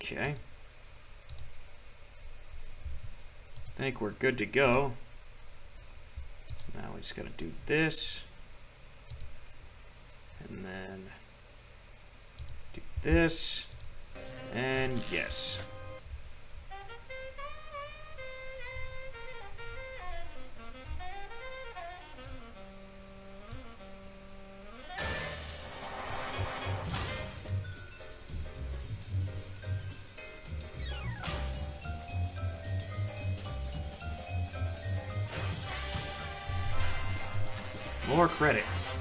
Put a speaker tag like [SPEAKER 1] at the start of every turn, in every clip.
[SPEAKER 1] Okay. I think we're good to go. Now we just gotta do this. And then do this. And yes. More credits.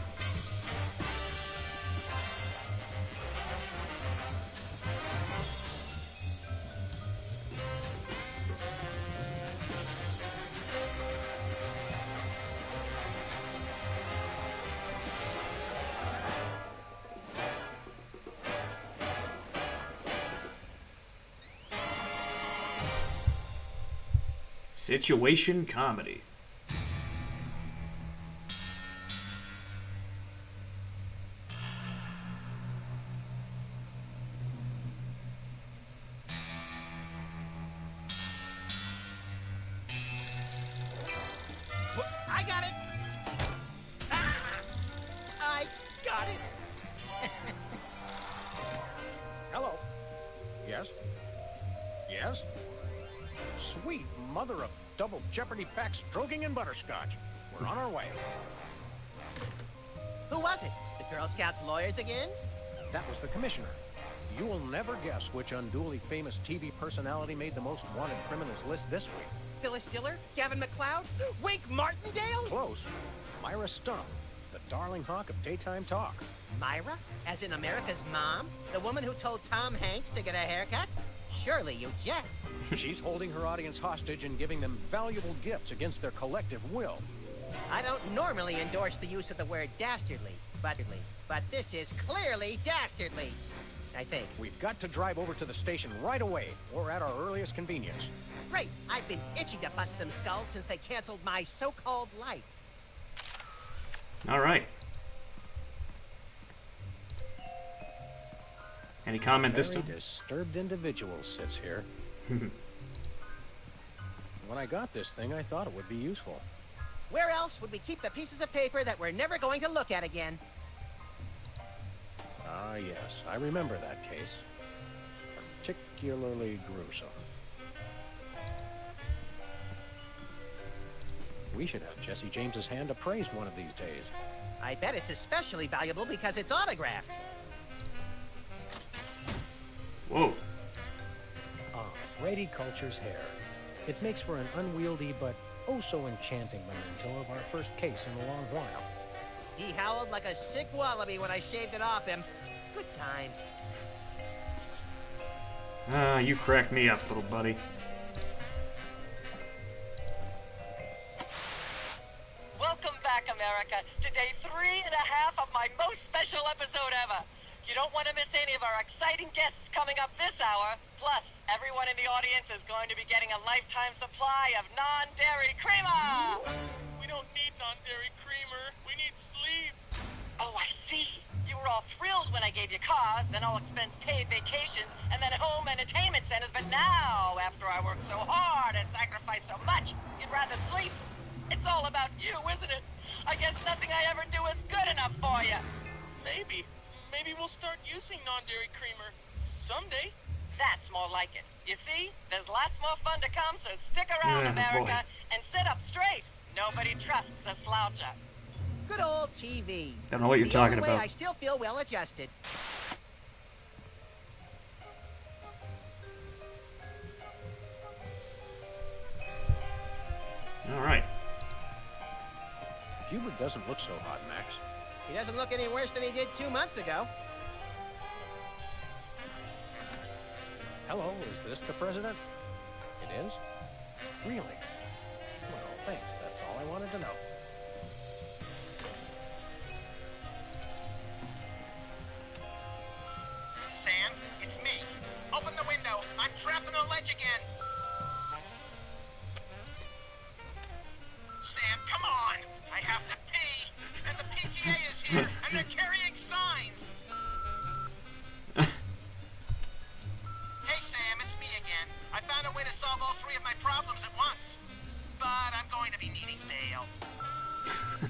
[SPEAKER 1] Situation comedy.
[SPEAKER 2] I got it! I got it!
[SPEAKER 3] Hello. Yes? Yes? Sweet mother of double jeopardy backstroking and butterscotch. We're on our way.
[SPEAKER 2] Who was it? The Girl Scouts lawyers again?
[SPEAKER 3] That was the commissioner. You will never guess which unduly famous TV personality made the most wanted criminals list this week.
[SPEAKER 2] Phyllis Diller? Gavin McLeod? Wink Martindale?
[SPEAKER 3] Close. Myra Stump, the darling hawk of daytime talk.
[SPEAKER 2] Myra? As in America's mom? The woman who told Tom Hanks to get a haircut? Surely you jest.
[SPEAKER 3] She's holding her audience hostage and giving them valuable gifts against their collective will.
[SPEAKER 2] I don't normally endorse the use of the word dastardly, but this is clearly dastardly. I think.
[SPEAKER 3] We've got to drive over to the station right away, or at our earliest convenience.
[SPEAKER 2] Great. I've been itching to bust some skulls since they canceled my so-called life.
[SPEAKER 1] All right. Any comment this time?
[SPEAKER 3] Very disturbed individual sits here. When I got this thing, I thought it would be useful.
[SPEAKER 2] Where else would we keep the pieces of paper that we're never going to look at again?
[SPEAKER 3] Ah, yes, I remember that case. Particularly gruesome. We should have Jesse James's hand appraised one of these days.
[SPEAKER 2] I bet it's especially valuable because it's autographed.
[SPEAKER 1] Whoa.
[SPEAKER 3] Ah, Brady Culture's hair. It makes for an unwieldy but oh so enchanting memento of our first case in a long while.
[SPEAKER 2] He howled like a sick wallaby when I shaved it off him. Good times.
[SPEAKER 1] Ah, you crack me up, little buddy.
[SPEAKER 4] Welcome back, America, to day 3.5 of my most special episode ever. You don't want to miss any of our exciting guests coming up this hour. Plus, everyone in the audience is going to be getting a lifetime supply of non-dairy creamer. We don't need non-dairy creamer. We need sleep. Oh, I see. You were all thrilled when I gave you cars, then all expense paid vacations, and then home entertainment centers. But now, after I worked so hard and sacrificed so much, you'd rather sleep. It's all about you, isn't it? I guess nothing I ever do is good enough for you. Maybe we'll start using non-dairy creamer someday. That's more like it. You see, there's lots more fun to come, so stick around, America, and sit up straight. Nobody trusts a sloucher.
[SPEAKER 2] Good old TV.
[SPEAKER 1] Don't know what you're talking
[SPEAKER 2] The only way
[SPEAKER 1] about.
[SPEAKER 2] I still feel well adjusted.
[SPEAKER 1] All right.
[SPEAKER 3] Hubert doesn't look so hot, Max.
[SPEAKER 2] He doesn't look any worse than he did 2 months ago.
[SPEAKER 3] Hello, is this the president? It is? Really? Well, thanks. That's all I wanted to know.
[SPEAKER 5] Sam, it's me. Open the window. I'm trapped on a ledge again. Sam, come on. I have to pee. And the PTA is here, and they're carrying signs. Hey, Sam.
[SPEAKER 6] Hi,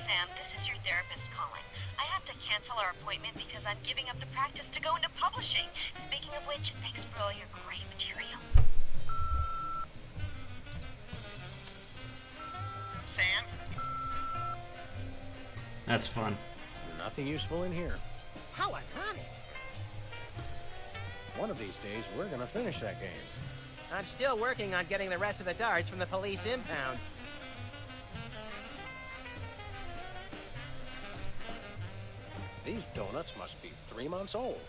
[SPEAKER 6] Sam. This is your therapist calling. I have to cancel our appointment because I'm giving up the practice to go into publishing. Speaking of which, thanks for all your great material.
[SPEAKER 5] Sam?
[SPEAKER 1] That's fun.
[SPEAKER 3] Nothing useful in here.
[SPEAKER 2] How ironic.
[SPEAKER 3] One of these days, we're gonna finish that game.
[SPEAKER 2] I'm still working on getting the rest of the darts from the police impound.
[SPEAKER 3] These donuts must be 3 months old.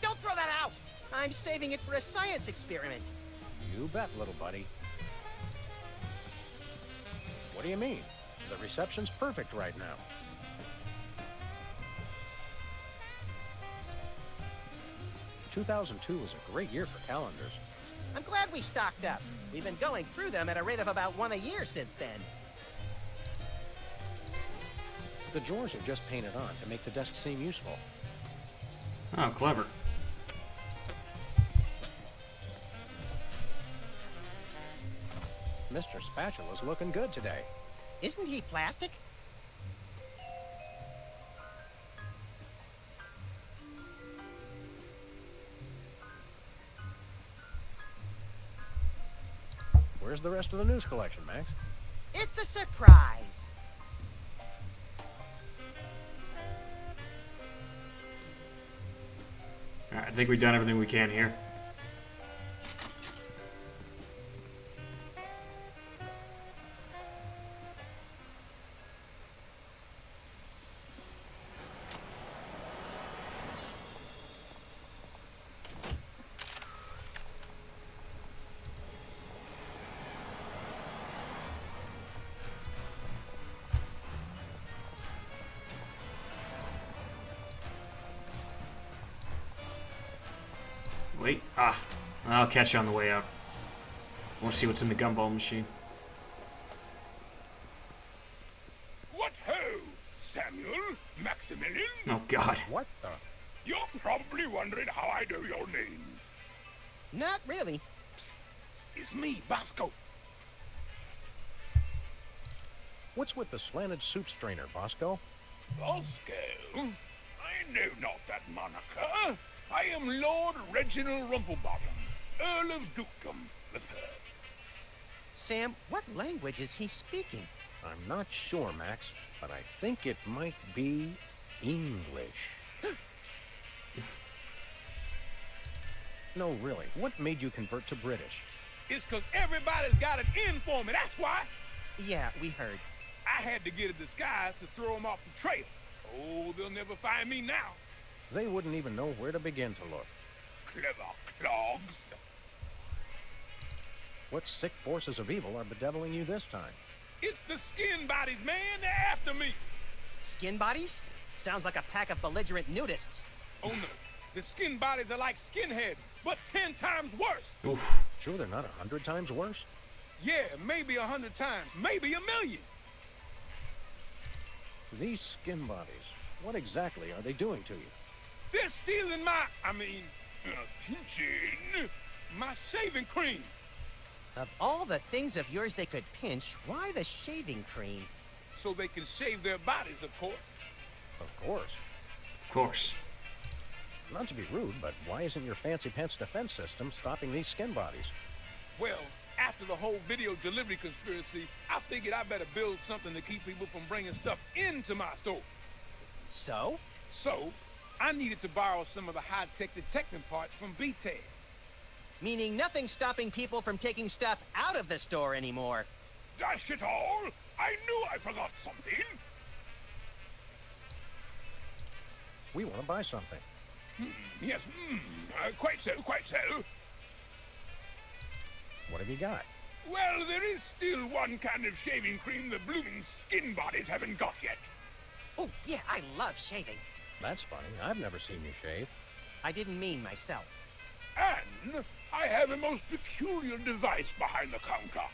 [SPEAKER 2] Don't throw that out! I'm saving it for a science experiment.
[SPEAKER 3] You bet, little buddy. What do you mean? The reception's perfect right now. "2002 was a great year for calendars.
[SPEAKER 2] I'm glad we stocked up. We've been going through them at a rate of about one a year since then.
[SPEAKER 3] The drawers are just painted on to make the desk seem useful.
[SPEAKER 1] Oh, clever.
[SPEAKER 3] Mr. Spatula's looking good today.
[SPEAKER 2] Isn't he plastic?
[SPEAKER 3] Where's the rest of the news collection, Max?
[SPEAKER 2] It's a surprise.
[SPEAKER 1] Alright, I think we've done everything we can here. Wait. Ah. I'll catch you on the way up. We'll see what's in the gumball machine.
[SPEAKER 7] What ho, Samuel, Maximilian?
[SPEAKER 1] Oh, God.
[SPEAKER 3] What the?
[SPEAKER 7] You're probably wondering how I know your names.
[SPEAKER 2] Not really.
[SPEAKER 7] It's me, Bosco.
[SPEAKER 3] What's with the slanted soup strainer, Bosco?
[SPEAKER 7] Bosco? I know not that moniker. I am Lord Reginald Rumplebottom, Earl of Dukedom with her.
[SPEAKER 2] Sam, what language is he speaking?
[SPEAKER 3] I'm not sure, Max, but I think it might be English. No, really, what made you convert to British?
[SPEAKER 7] It's 'cause everybody's got an in for me, that's why.
[SPEAKER 2] Yeah, we heard.
[SPEAKER 7] I had to get a disguise to throw them off the trail. Oh, they'll never find me now.
[SPEAKER 3] They wouldn't even know where to begin to look.
[SPEAKER 7] Clever clogs.
[SPEAKER 3] What sick forces of evil are bedeviling you this time?
[SPEAKER 7] It's the skin bodies, man. They're after me.
[SPEAKER 2] Skin bodies? Sounds like a pack of belligerent nudists.
[SPEAKER 7] Oh, no. The skin bodies are like skinheads, but 10 times worse.
[SPEAKER 1] Oof.
[SPEAKER 3] Sure they're not 100 times worse?
[SPEAKER 7] Yeah, maybe 100 times, maybe 1,000,000.
[SPEAKER 3] These skin bodies, what exactly are they doing to you?
[SPEAKER 7] They're stealing pinching my shaving cream.
[SPEAKER 2] Of all the things of yours they could pinch, why the shaving cream?
[SPEAKER 7] So they can shave their bodies, of course.
[SPEAKER 3] Of course.
[SPEAKER 1] Of course.
[SPEAKER 3] Not to be rude, but why isn't your fancy pants defense system stopping these skin bodies?
[SPEAKER 7] Well, after the whole video delivery conspiracy, I figured I better build something to keep people from bringing stuff into my store.
[SPEAKER 2] So?
[SPEAKER 7] So, I needed to borrow some of the high-tech detecting parts from BTED.
[SPEAKER 2] Meaning nothing stopping people from taking stuff out of the store anymore.
[SPEAKER 7] Dash it all! I knew I forgot something.
[SPEAKER 3] We want to buy something.
[SPEAKER 7] Yes, quite so, quite so.
[SPEAKER 3] What have you got?
[SPEAKER 7] Well, there is still one kind of shaving cream the blooming skin bodies haven't got yet.
[SPEAKER 2] Oh, yeah, I love shaving.
[SPEAKER 3] That's funny. I've never seen you shave.
[SPEAKER 2] I didn't mean myself.
[SPEAKER 7] And I have a most peculiar device behind the counter.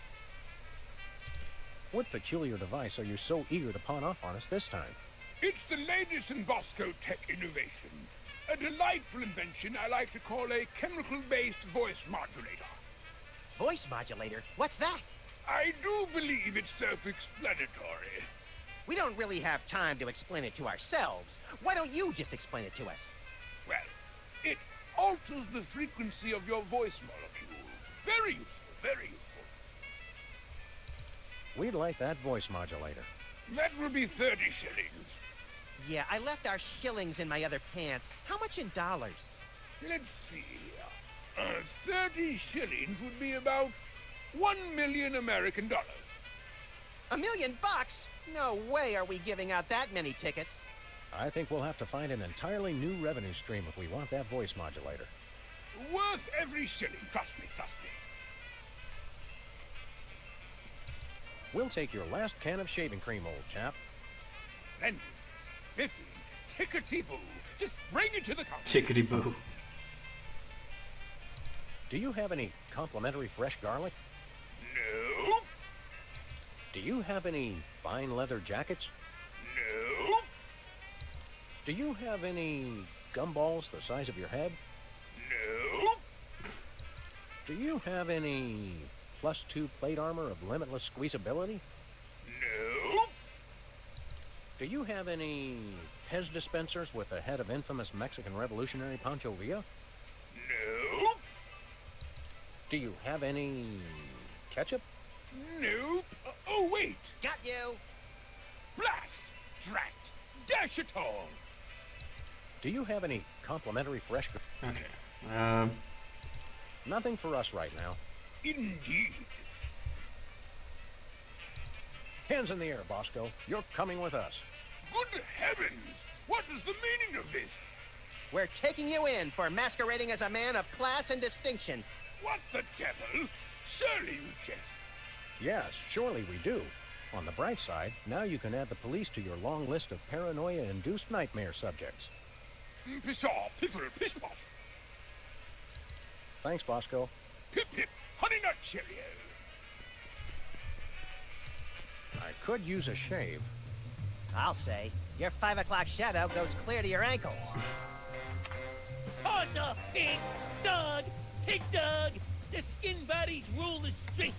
[SPEAKER 3] What peculiar device are you so eager to pawn off on us this time?
[SPEAKER 7] It's the latest in Bosco tech innovation. A delightful invention I like to call a chemical-based voice modulator.
[SPEAKER 2] Voice modulator? What's that?
[SPEAKER 7] I do believe it's self-explanatory.
[SPEAKER 2] We don't really have time to explain it to ourselves. Why don't you just explain it to us?
[SPEAKER 7] Well, it alters the frequency of your voice molecules. Very useful, very useful.
[SPEAKER 3] We'd like that voice modulator.
[SPEAKER 7] That will be 30 shillings.
[SPEAKER 2] Yeah, I left our shillings in my other pants. How much in dollars?
[SPEAKER 7] Let's see here. 30 shillings would be about 1 million American dollars.
[SPEAKER 2] $1 million bucks? No way are we giving out that many tickets.
[SPEAKER 3] I think we'll have to find an entirely new revenue stream if we want that voice modulator.
[SPEAKER 7] Worth every shilling, trust me, trust me.
[SPEAKER 3] We'll take your last can of shaving cream, old chap.
[SPEAKER 7] Splendid, spiffy, tickety-boo. Just bring it to the counter.
[SPEAKER 1] Tickety boo.
[SPEAKER 3] Do you have any complimentary fresh garlic?
[SPEAKER 7] No,
[SPEAKER 3] Do you have any fine leather jackets?
[SPEAKER 7] no,
[SPEAKER 3] Do you have any gumballs the size of your head?
[SPEAKER 7] no,
[SPEAKER 3] Do you have any +2 plate armor of limitless squeezability?
[SPEAKER 7] no,
[SPEAKER 3] Do you have any Pez dispensers with the head of infamous Mexican revolutionary Pancho Villa?
[SPEAKER 7] no,
[SPEAKER 3] Do you have any ketchup?
[SPEAKER 7] nope. Oh, wait.
[SPEAKER 2] Got you.
[SPEAKER 7] Blast! Drat! Dash it all!
[SPEAKER 3] Do you have any complimentary fresh...
[SPEAKER 1] Okay.
[SPEAKER 3] Nothing for us right now.
[SPEAKER 7] Indeed.
[SPEAKER 3] Hands in the air, Bosco. You're coming with us.
[SPEAKER 7] Good heavens! What is the meaning of this?
[SPEAKER 2] We're taking you in for masquerading as a man of class and distinction.
[SPEAKER 7] What the devil? Surely you jest.
[SPEAKER 3] Yes, surely we do. On the bright side, now you can add the police to your long list of paranoia-induced nightmare subjects.
[SPEAKER 7] Pshaw, piffle, pish-posh.
[SPEAKER 3] Thanks, Bosco.
[SPEAKER 7] Pip-pip, honey nut Cheerio.
[SPEAKER 3] I could use a shave.
[SPEAKER 2] I'll say. Your 5 o'clock shadow goes clear to your ankles.
[SPEAKER 8] Paws off, pig! Dog! Pig dog! The skin buddies rule the streets!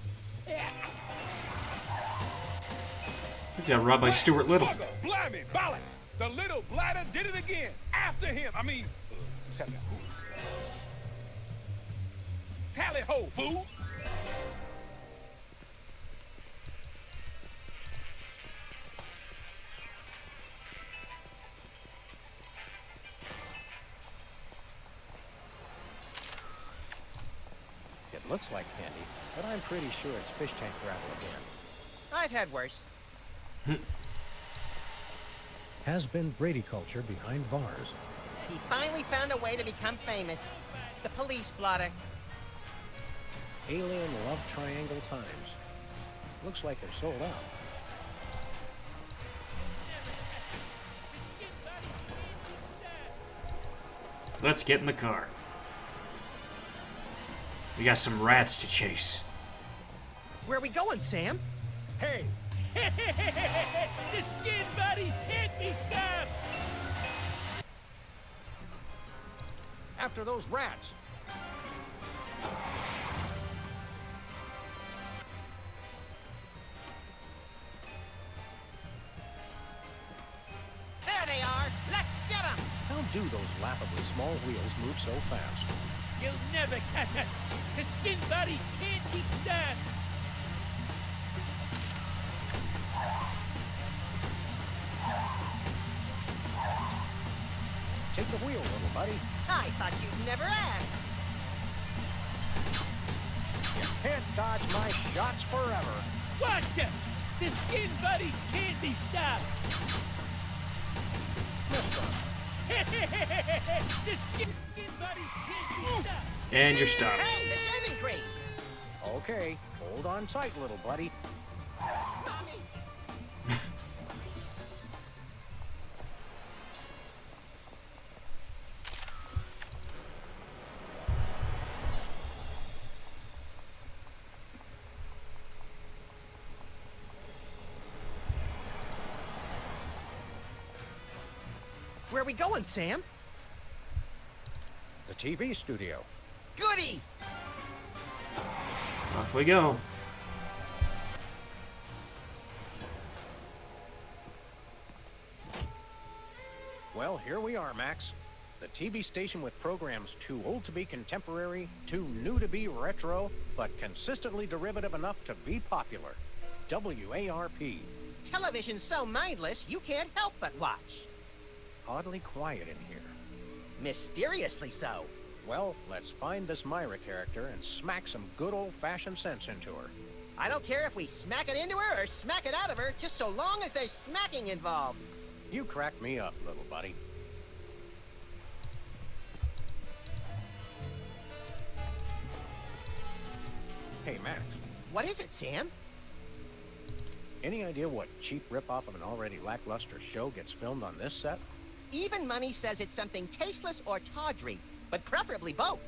[SPEAKER 1] He's got robbed by Stuart Little.
[SPEAKER 7] Bugger, blimey, ballot! The little bladder did it again. After him. I mean, tally-ho. Tally-ho, fools!
[SPEAKER 3] It looks like candy, but I'm pretty sure it's fish tank gravel again.
[SPEAKER 2] I've had worse.
[SPEAKER 3] Has been Brady culture behind bars.
[SPEAKER 2] He finally found a way to become famous. The police blotter.
[SPEAKER 3] Alien Love Triangle Times. Looks like they're sold out.
[SPEAKER 1] Let's get in the car. We got some rats to chase.
[SPEAKER 2] Where are we going, Sam?
[SPEAKER 3] Hey!
[SPEAKER 8] The skin buddies can't be stopped!
[SPEAKER 3] After those rats!
[SPEAKER 2] There they are. Let's get them.
[SPEAKER 3] How do those laughably small wheels move so fast?
[SPEAKER 8] You'll never catch us! The skin buddies can't be stopped!
[SPEAKER 3] Take the wheel, little buddy.
[SPEAKER 2] I thought you'd never ask.
[SPEAKER 3] You can't dodge my shots forever.
[SPEAKER 8] Watch us! The skin buddies can't be stopped! The skin buddies can't be stopped!
[SPEAKER 1] And you're stopped.
[SPEAKER 2] Hey, the shaving cream.
[SPEAKER 3] Okay, hold on tight, little buddy.
[SPEAKER 2] Where are we going, Sam?
[SPEAKER 3] The TV studio.
[SPEAKER 2] Goody!
[SPEAKER 1] Off we go.
[SPEAKER 3] Well, here we are, Max. The TV station with programs too old to be contemporary, too new to be retro, but consistently derivative enough to be popular. WARP.
[SPEAKER 2] Television's so mindless, you can't help but watch.
[SPEAKER 3] Oddly quiet in here.
[SPEAKER 2] Mysteriously so.
[SPEAKER 3] Well, let's find this Myra character and smack some good old-fashioned sense into her.
[SPEAKER 2] I don't care if we smack it into her or smack it out of her, just so long as there's smacking involved.
[SPEAKER 3] You crack me up, little buddy. Hey, Max.
[SPEAKER 2] What is it, Sam?
[SPEAKER 3] Any idea what cheap ripoff of an already lackluster show gets filmed on this set?
[SPEAKER 2] Even money says it's something tasteless or tawdry, but preferably both.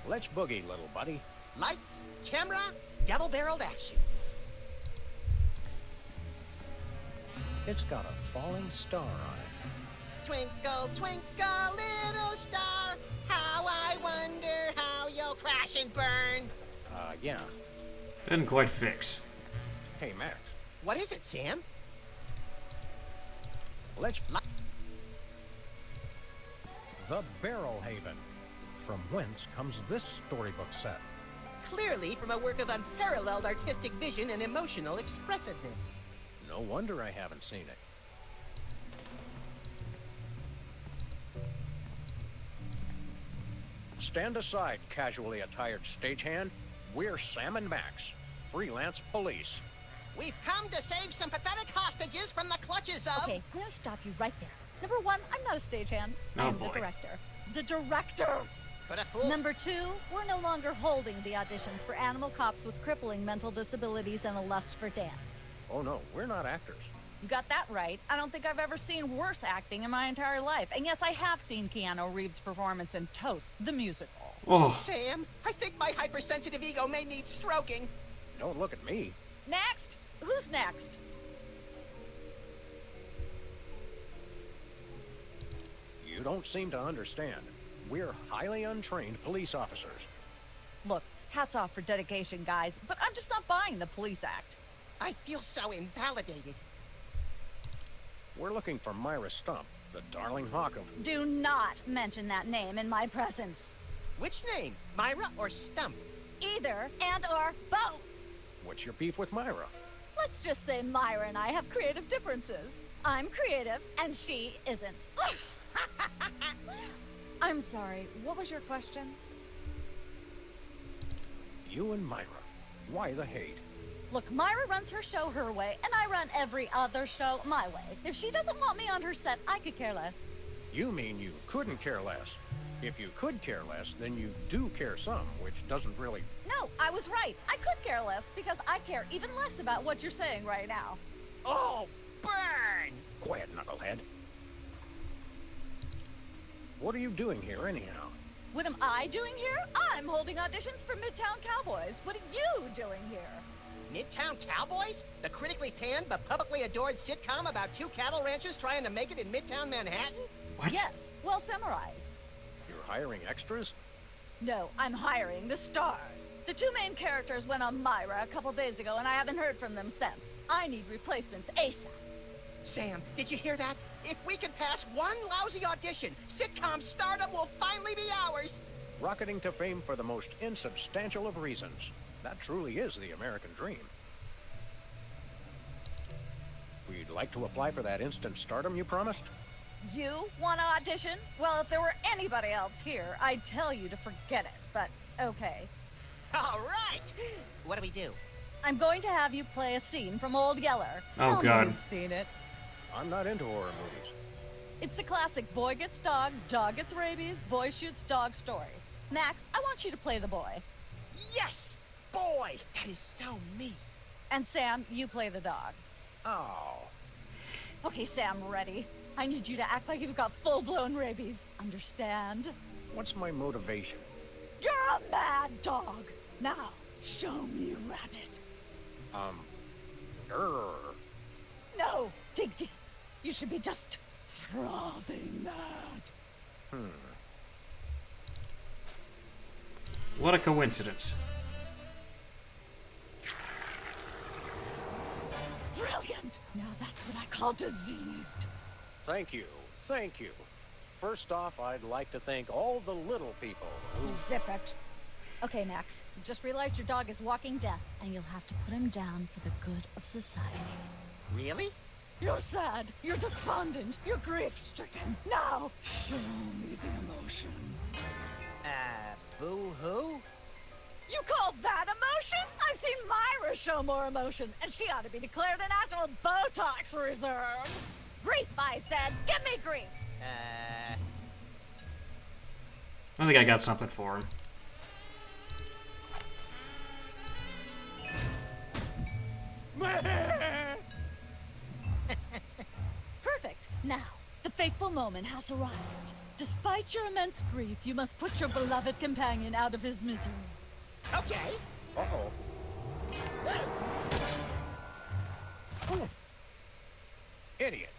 [SPEAKER 3] Let's boogie, little buddy.
[SPEAKER 2] Lights, camera, double-barreled action.
[SPEAKER 3] It's got a falling star on it.
[SPEAKER 2] Twinkle, twinkle, little star, how I wonder how you'll crash and burn.
[SPEAKER 3] Yeah.
[SPEAKER 1] Didn't quite fix.
[SPEAKER 3] Hey, Max.
[SPEAKER 2] What is it, Sam?
[SPEAKER 3] Let's... The Barrel Haven. From whence comes this storybook set?
[SPEAKER 2] Clearly from a work of unparalleled artistic vision and emotional expressiveness.
[SPEAKER 3] No wonder I haven't seen it. Stand aside, casually attired stagehand. We're Sam and Max, freelance police.
[SPEAKER 2] We've come to save some pathetic hostages from the clutches of...
[SPEAKER 9] Okay, I'm gonna stop you right there. Number one, I'm not a stagehand.
[SPEAKER 1] Oh,
[SPEAKER 9] I'm
[SPEAKER 1] boy.
[SPEAKER 9] the director. The director!
[SPEAKER 2] But a fool...
[SPEAKER 9] Number two, we're no longer holding the auditions for animal cops with crippling mental disabilities and a lust for dance.
[SPEAKER 3] Oh no, we're not actors.
[SPEAKER 9] You got that right. I don't think I've ever seen worse acting in my entire life. And yes, I have seen Keanu Reeves' performance in Toast, the musical.
[SPEAKER 1] Oh,
[SPEAKER 2] Sam, I think my hypersensitive ego may need stroking.
[SPEAKER 3] Don't look at me.
[SPEAKER 9] Next? Who's next?
[SPEAKER 3] You don't seem to understand. We're highly untrained police officers.
[SPEAKER 9] Look, hats off for dedication, guys, but I'm just not buying the police act.
[SPEAKER 2] I feel so invalidated.
[SPEAKER 3] We're looking for Myra Stump, the darling hawk of...
[SPEAKER 9] Do not mention that name in my presence.
[SPEAKER 2] Which name, Myra or Stump?
[SPEAKER 9] Either and or both.
[SPEAKER 3] What's your beef with Myra?
[SPEAKER 9] Let's just say Myra and I have creative differences. I'm creative, and she isn't. I'm sorry, what was your question?
[SPEAKER 3] You and Myra. Why the hate?
[SPEAKER 9] Look, Myra runs her show her way, and I run every other show my way. If she doesn't want me on her set, I could care less.
[SPEAKER 3] You mean you couldn't care less? If you could care less, then you do care some, which doesn't really...
[SPEAKER 9] No, I was right. I could care less, because I care even less about what you're saying right now.
[SPEAKER 2] Oh, burn!
[SPEAKER 3] Quiet, knucklehead. What are you doing here, anyhow?
[SPEAKER 9] What am I doing here? I'm holding auditions for Midtown Cowboys. What are you doing here?
[SPEAKER 2] Midtown Cowboys? The critically panned but publicly adored sitcom about two cattle ranchers trying to make it in Midtown Manhattan?
[SPEAKER 1] what?
[SPEAKER 9] Yes, well summarized.
[SPEAKER 3] You're hiring extras?
[SPEAKER 9] No, I'm hiring the stars. The two main characters went on Myra a couple days ago, and I haven't heard from them since. I need replacements ASAP.
[SPEAKER 2] Sam, did you hear that? If we can pass one lousy audition, sitcom stardom will finally be ours!
[SPEAKER 3] Rocketing to fame for the most insubstantial of reasons. That truly is the American dream. We'd like to apply for that instant stardom you promised?
[SPEAKER 9] You want to audition? Well, if there were anybody else here, I'd tell you to forget it, but okay.
[SPEAKER 2] All right! What do we do?
[SPEAKER 9] I'm going to have you play a scene from Old Yeller.
[SPEAKER 1] Oh,
[SPEAKER 9] Tell
[SPEAKER 1] God.
[SPEAKER 9] me you've seen it.
[SPEAKER 3] I'm not into horror movies.
[SPEAKER 9] It's the classic boy gets dog, dog gets rabies, boy shoots dog story. Max, I want you to play the boy.
[SPEAKER 2] Yes! Boy, that is so me.
[SPEAKER 9] And Sam, you play the dog.
[SPEAKER 3] Oh.
[SPEAKER 9] Okay, Sam, ready? I need you to act like you've got full-blown rabies. Understand?
[SPEAKER 3] What's my motivation?
[SPEAKER 9] You're a mad dog. Now, show me rabbit. No, dig deep. You should be just frothing mad.
[SPEAKER 1] What a coincidence.
[SPEAKER 9] Brilliant! Now that's what I call diseased.
[SPEAKER 3] Thank you, thank you. First off, I'd like to thank all the little people who...
[SPEAKER 9] Zip it. Okay, Max. You just realized your dog is walking death, and you'll have to put him down for the good of society.
[SPEAKER 2] Really?
[SPEAKER 9] You're sad. You're despondent. You're grief-stricken. Now, show me the emotion.
[SPEAKER 2] Boo-hoo?
[SPEAKER 9] You call that emotion? I've seen Myra show more emotion, and she ought to be declared a national Botox reserve. Grief, I said. Give me grief.
[SPEAKER 1] I think I got something for him.
[SPEAKER 9] Perfect. Now, the fateful moment has arrived. Despite your immense grief, you must put your beloved companion out of his misery.
[SPEAKER 2] Okay.
[SPEAKER 3] Uh-oh. Idiot.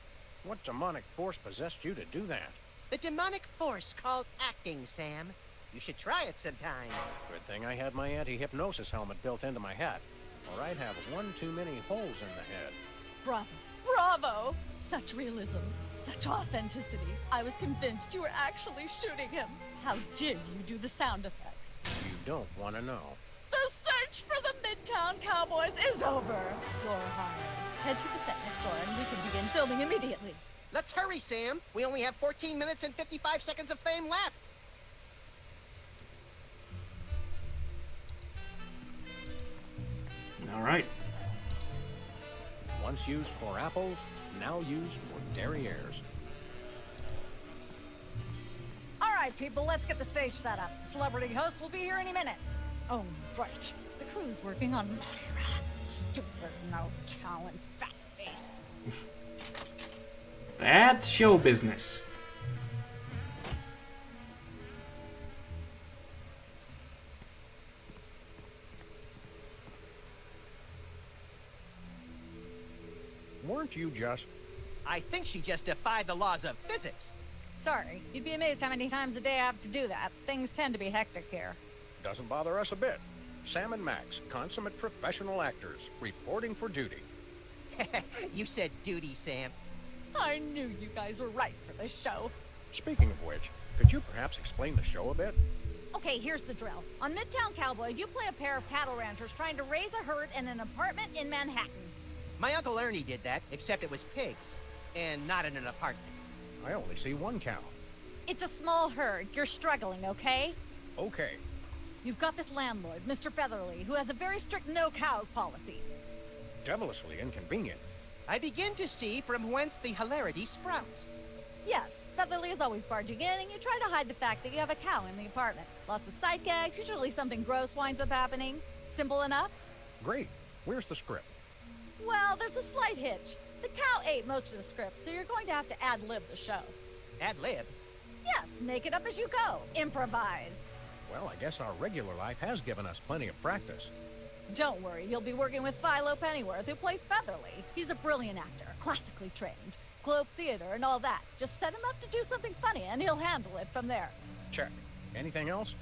[SPEAKER 3] What demonic force possessed you to do that?
[SPEAKER 2] The demonic force called acting, Sam. You should try it sometime.
[SPEAKER 3] Good thing I had my anti-hypnosis helmet built into my hat, or I'd have one too many holes in the head.
[SPEAKER 9] Bravo. Bravo! Such realism. Such authenticity. I was convinced you were actually shooting him. How did you do the sound effects?
[SPEAKER 3] You don't want to know.
[SPEAKER 9] The search for the Midtown Cowboys is over. You're hired. Head to the set next door and we can begin filming immediately.
[SPEAKER 2] Let's hurry, Sam. We only have 14 minutes and 55 seconds of fame left.
[SPEAKER 1] All right.
[SPEAKER 3] Once used for apples, now used for derrieres.
[SPEAKER 9] All right, people, let's get the stage set up. The celebrity host will be here any minute. Oh, right. The crew's working on Myra. Stupid, no talent, fat face.
[SPEAKER 1] That's show business.
[SPEAKER 3] Weren't you just...
[SPEAKER 2] I think she just defied the laws of physics.
[SPEAKER 9] Sorry, you'd be amazed how many times a day I have to do that. Things tend to be hectic here.
[SPEAKER 3] Doesn't bother us a bit. Sam and Max, consummate professional actors, reporting for duty.
[SPEAKER 2] You said duty, Sam.
[SPEAKER 9] I knew you guys were right for this show.
[SPEAKER 3] Speaking of which, could you perhaps explain the show a bit?
[SPEAKER 9] Okay, here's the drill. On Midtown Cowboys, you play a pair of cattle ranchers trying to raise a herd in an apartment in Manhattan.
[SPEAKER 2] My Uncle Ernie did that, except it was pigs. And not in an apartment.
[SPEAKER 3] I only see one cow.
[SPEAKER 9] It's a small herd. You're struggling, okay?
[SPEAKER 3] Okay.
[SPEAKER 9] You've got this landlord, Mr. Featherly, who has a very strict no-cows policy.
[SPEAKER 3] Devilishly inconvenient.
[SPEAKER 2] I begin to see from whence the hilarity sprouts.
[SPEAKER 9] Yes, Featherly is always barging in, and you try to hide the fact that you have a cow in the apartment. Lots of sight gags, usually something gross winds up happening. Simple enough?
[SPEAKER 3] Great. Where's the script?
[SPEAKER 9] Well, there's a slight hitch. The cow ate most of the script, so you're going to have to ad-lib the show.
[SPEAKER 2] Ad-lib?
[SPEAKER 9] Yes, make it up as you go. Improvise.
[SPEAKER 3] Well, I guess our regular life has given us plenty of practice.
[SPEAKER 9] Don't worry, you'll be working with Philo Pennyworth, who plays Featherly. He's a brilliant actor, classically trained, Globe Theater and all that. Just set him up to do something funny, and he'll handle it from there.
[SPEAKER 3] Check. Anything else?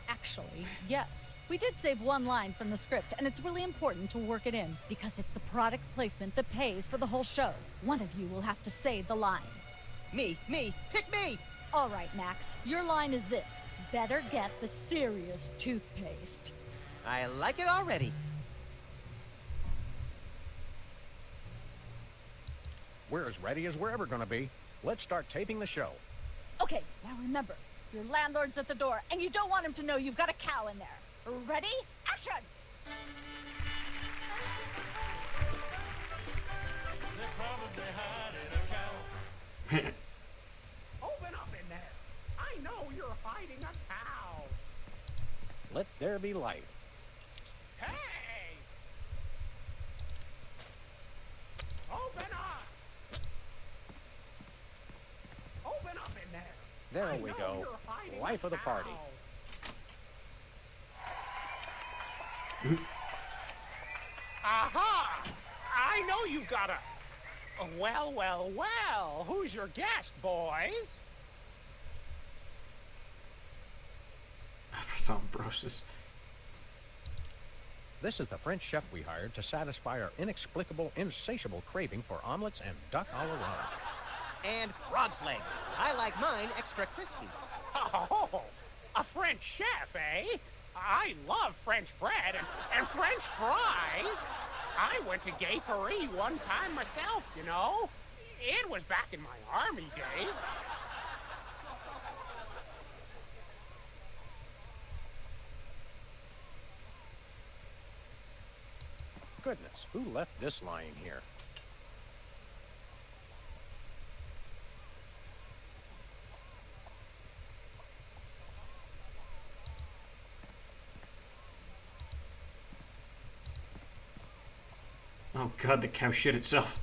[SPEAKER 9] Actually, yes. We did save one line from the script, and it's really important to work it in, because it's the product placement that pays for the whole show. One of you will have to say the line.
[SPEAKER 2] Me, pick me!
[SPEAKER 9] All right, Max, your line is this. Better get the serious toothpaste.
[SPEAKER 2] I like it already.
[SPEAKER 3] We're as ready as we're ever gonna be. Let's start taping the show.
[SPEAKER 9] Okay, now remember, your landlord's at the door, and you don't want him to know you've got a cow in there. Ready? Action!
[SPEAKER 5] Open up in there. I know you're hiding a cow.
[SPEAKER 3] Let there be light.
[SPEAKER 5] Hey! Open up! Open up in there.
[SPEAKER 3] There
[SPEAKER 5] I
[SPEAKER 3] we
[SPEAKER 5] know
[SPEAKER 3] go.
[SPEAKER 5] you're hiding a
[SPEAKER 3] Life of the party.
[SPEAKER 5] cow. Aha! I know you've got a... Well, well, well. Who's your guest, boys?
[SPEAKER 1] Ambrosis.
[SPEAKER 3] This is the French chef we hired to satisfy our inexplicable, insatiable craving for omelets and duck a l'orange.
[SPEAKER 2] And frog's legs. I like mine extra crispy.
[SPEAKER 5] Oh, a French chef, eh? I love French bread and French fries. I went to Gay Paris one time myself, you know. It was back in my army days.
[SPEAKER 3] Goodness, who left this lying here?
[SPEAKER 1] Oh god, the cow shit itself.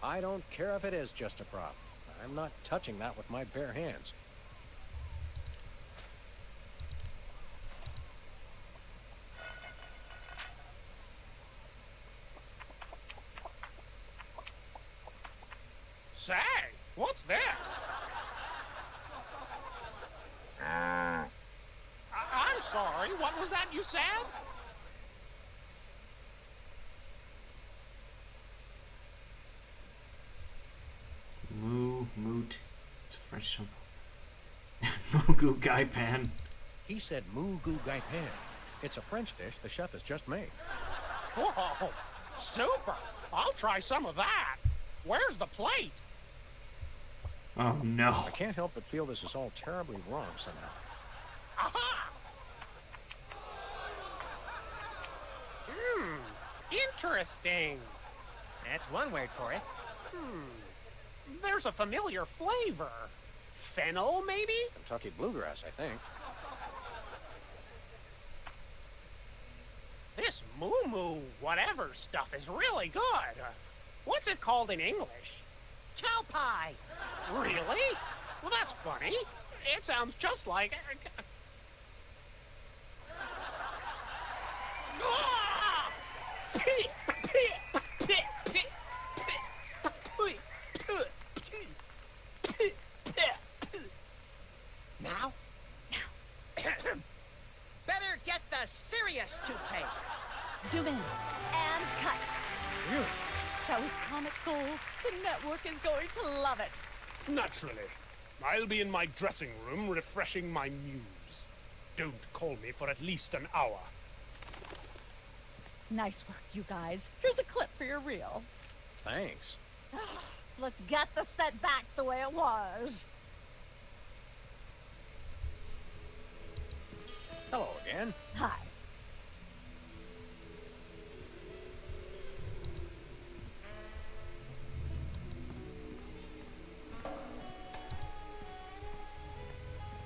[SPEAKER 3] I don't care if it is just a prop. I'm not touching that with my bare hands.
[SPEAKER 5] Say, what's this? I'm sorry, what was that you said?
[SPEAKER 1] Moot. It's a French symbol. Mugu Gaipan.
[SPEAKER 3] He said Moo Goo Gai Pan. It's a French dish the chef has just made.
[SPEAKER 5] Whoa, super! I'll try some of that. Where's the plate?
[SPEAKER 1] Oh no.
[SPEAKER 3] I can't help but feel this is all terribly wrong somehow.
[SPEAKER 5] Aha! Interesting.
[SPEAKER 2] That's one word for it.
[SPEAKER 5] There's a familiar flavor. Fennel, maybe?
[SPEAKER 3] Kentucky bluegrass, I think.
[SPEAKER 5] This moo moo whatever stuff is really good. What's it called in English?
[SPEAKER 2] Cow pie.
[SPEAKER 5] Really? Well, that's funny. It sounds just like... Ah!
[SPEAKER 2] Now? Better get the serious toothpaste.
[SPEAKER 9] Zoom in and cut.
[SPEAKER 3] Really?
[SPEAKER 9] That was comic gold. The network is going to love it.
[SPEAKER 7] Naturally. I'll be in my dressing room refreshing my muse. Don't call me for at least an hour.
[SPEAKER 9] Nice work, you guys. Here's a clip for your reel.
[SPEAKER 3] Thanks.
[SPEAKER 9] Let's get the set back the way it was.
[SPEAKER 3] Hello again.
[SPEAKER 9] Hi.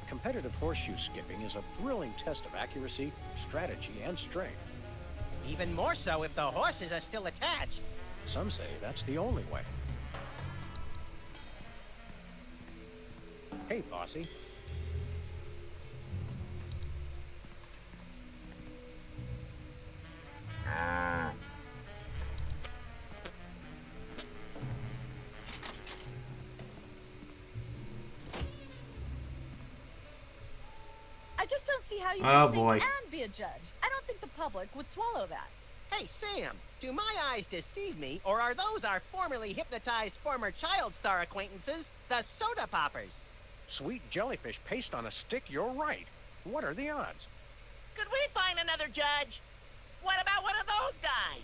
[SPEAKER 3] Competitive horseshoe skipping is a thrilling test of accuracy, strategy, and strength.
[SPEAKER 2] Even more so if the horses are still attached.
[SPEAKER 3] Some say that's the only way. Hey, Bossy.
[SPEAKER 9] I just don't see how you
[SPEAKER 1] Oh,
[SPEAKER 9] can sing
[SPEAKER 1] boy.
[SPEAKER 9] and be a judge. I don't think the public would swallow that.
[SPEAKER 2] Hey, Sam, do my eyes deceive me, or are those our formerly hypnotized former child star acquaintances, the Soda Poppers?
[SPEAKER 3] Sweet jellyfish paste on a stick, you're right. What are the odds?
[SPEAKER 2] Could we find another judge? What about one of those guys?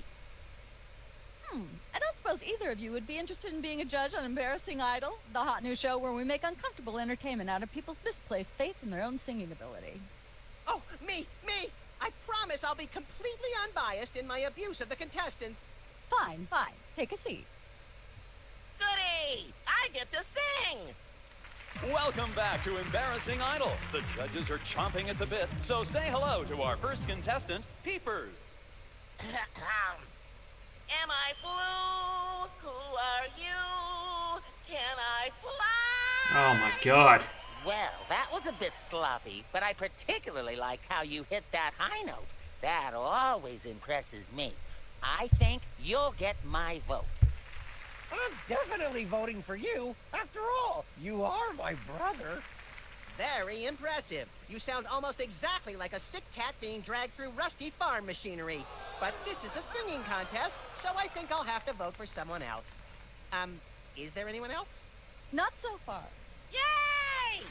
[SPEAKER 9] I don't suppose either of you would be interested in being a judge on Embarrassing Idol, the hot new show where we make uncomfortable entertainment out of people's misplaced faith in their own singing ability.
[SPEAKER 2] Oh, me! I promise I'll be completely unbiased in my abuse of the contestants.
[SPEAKER 9] Fine. Take a seat.
[SPEAKER 2] Goody! I get to sing!
[SPEAKER 10] Welcome back to Embarrassing Idol. The judges are chomping at the bit, so say hello to our first contestant, Peepers.
[SPEAKER 2] Am I blue? Who are you? Can I fly?
[SPEAKER 1] Oh my god.
[SPEAKER 11] Well, that was a bit sloppy, but I particularly like how you hit that high note. That always impresses me. I think you'll get my vote.
[SPEAKER 5] I'm definitely voting for you. After all, you are my brother.
[SPEAKER 2] Very impressive. You sound almost exactly like a sick cat being dragged through rusty farm machinery. But this is a singing contest, so I think I'll have to vote for someone else. Is there anyone else?
[SPEAKER 9] Not so far.
[SPEAKER 2] Yay!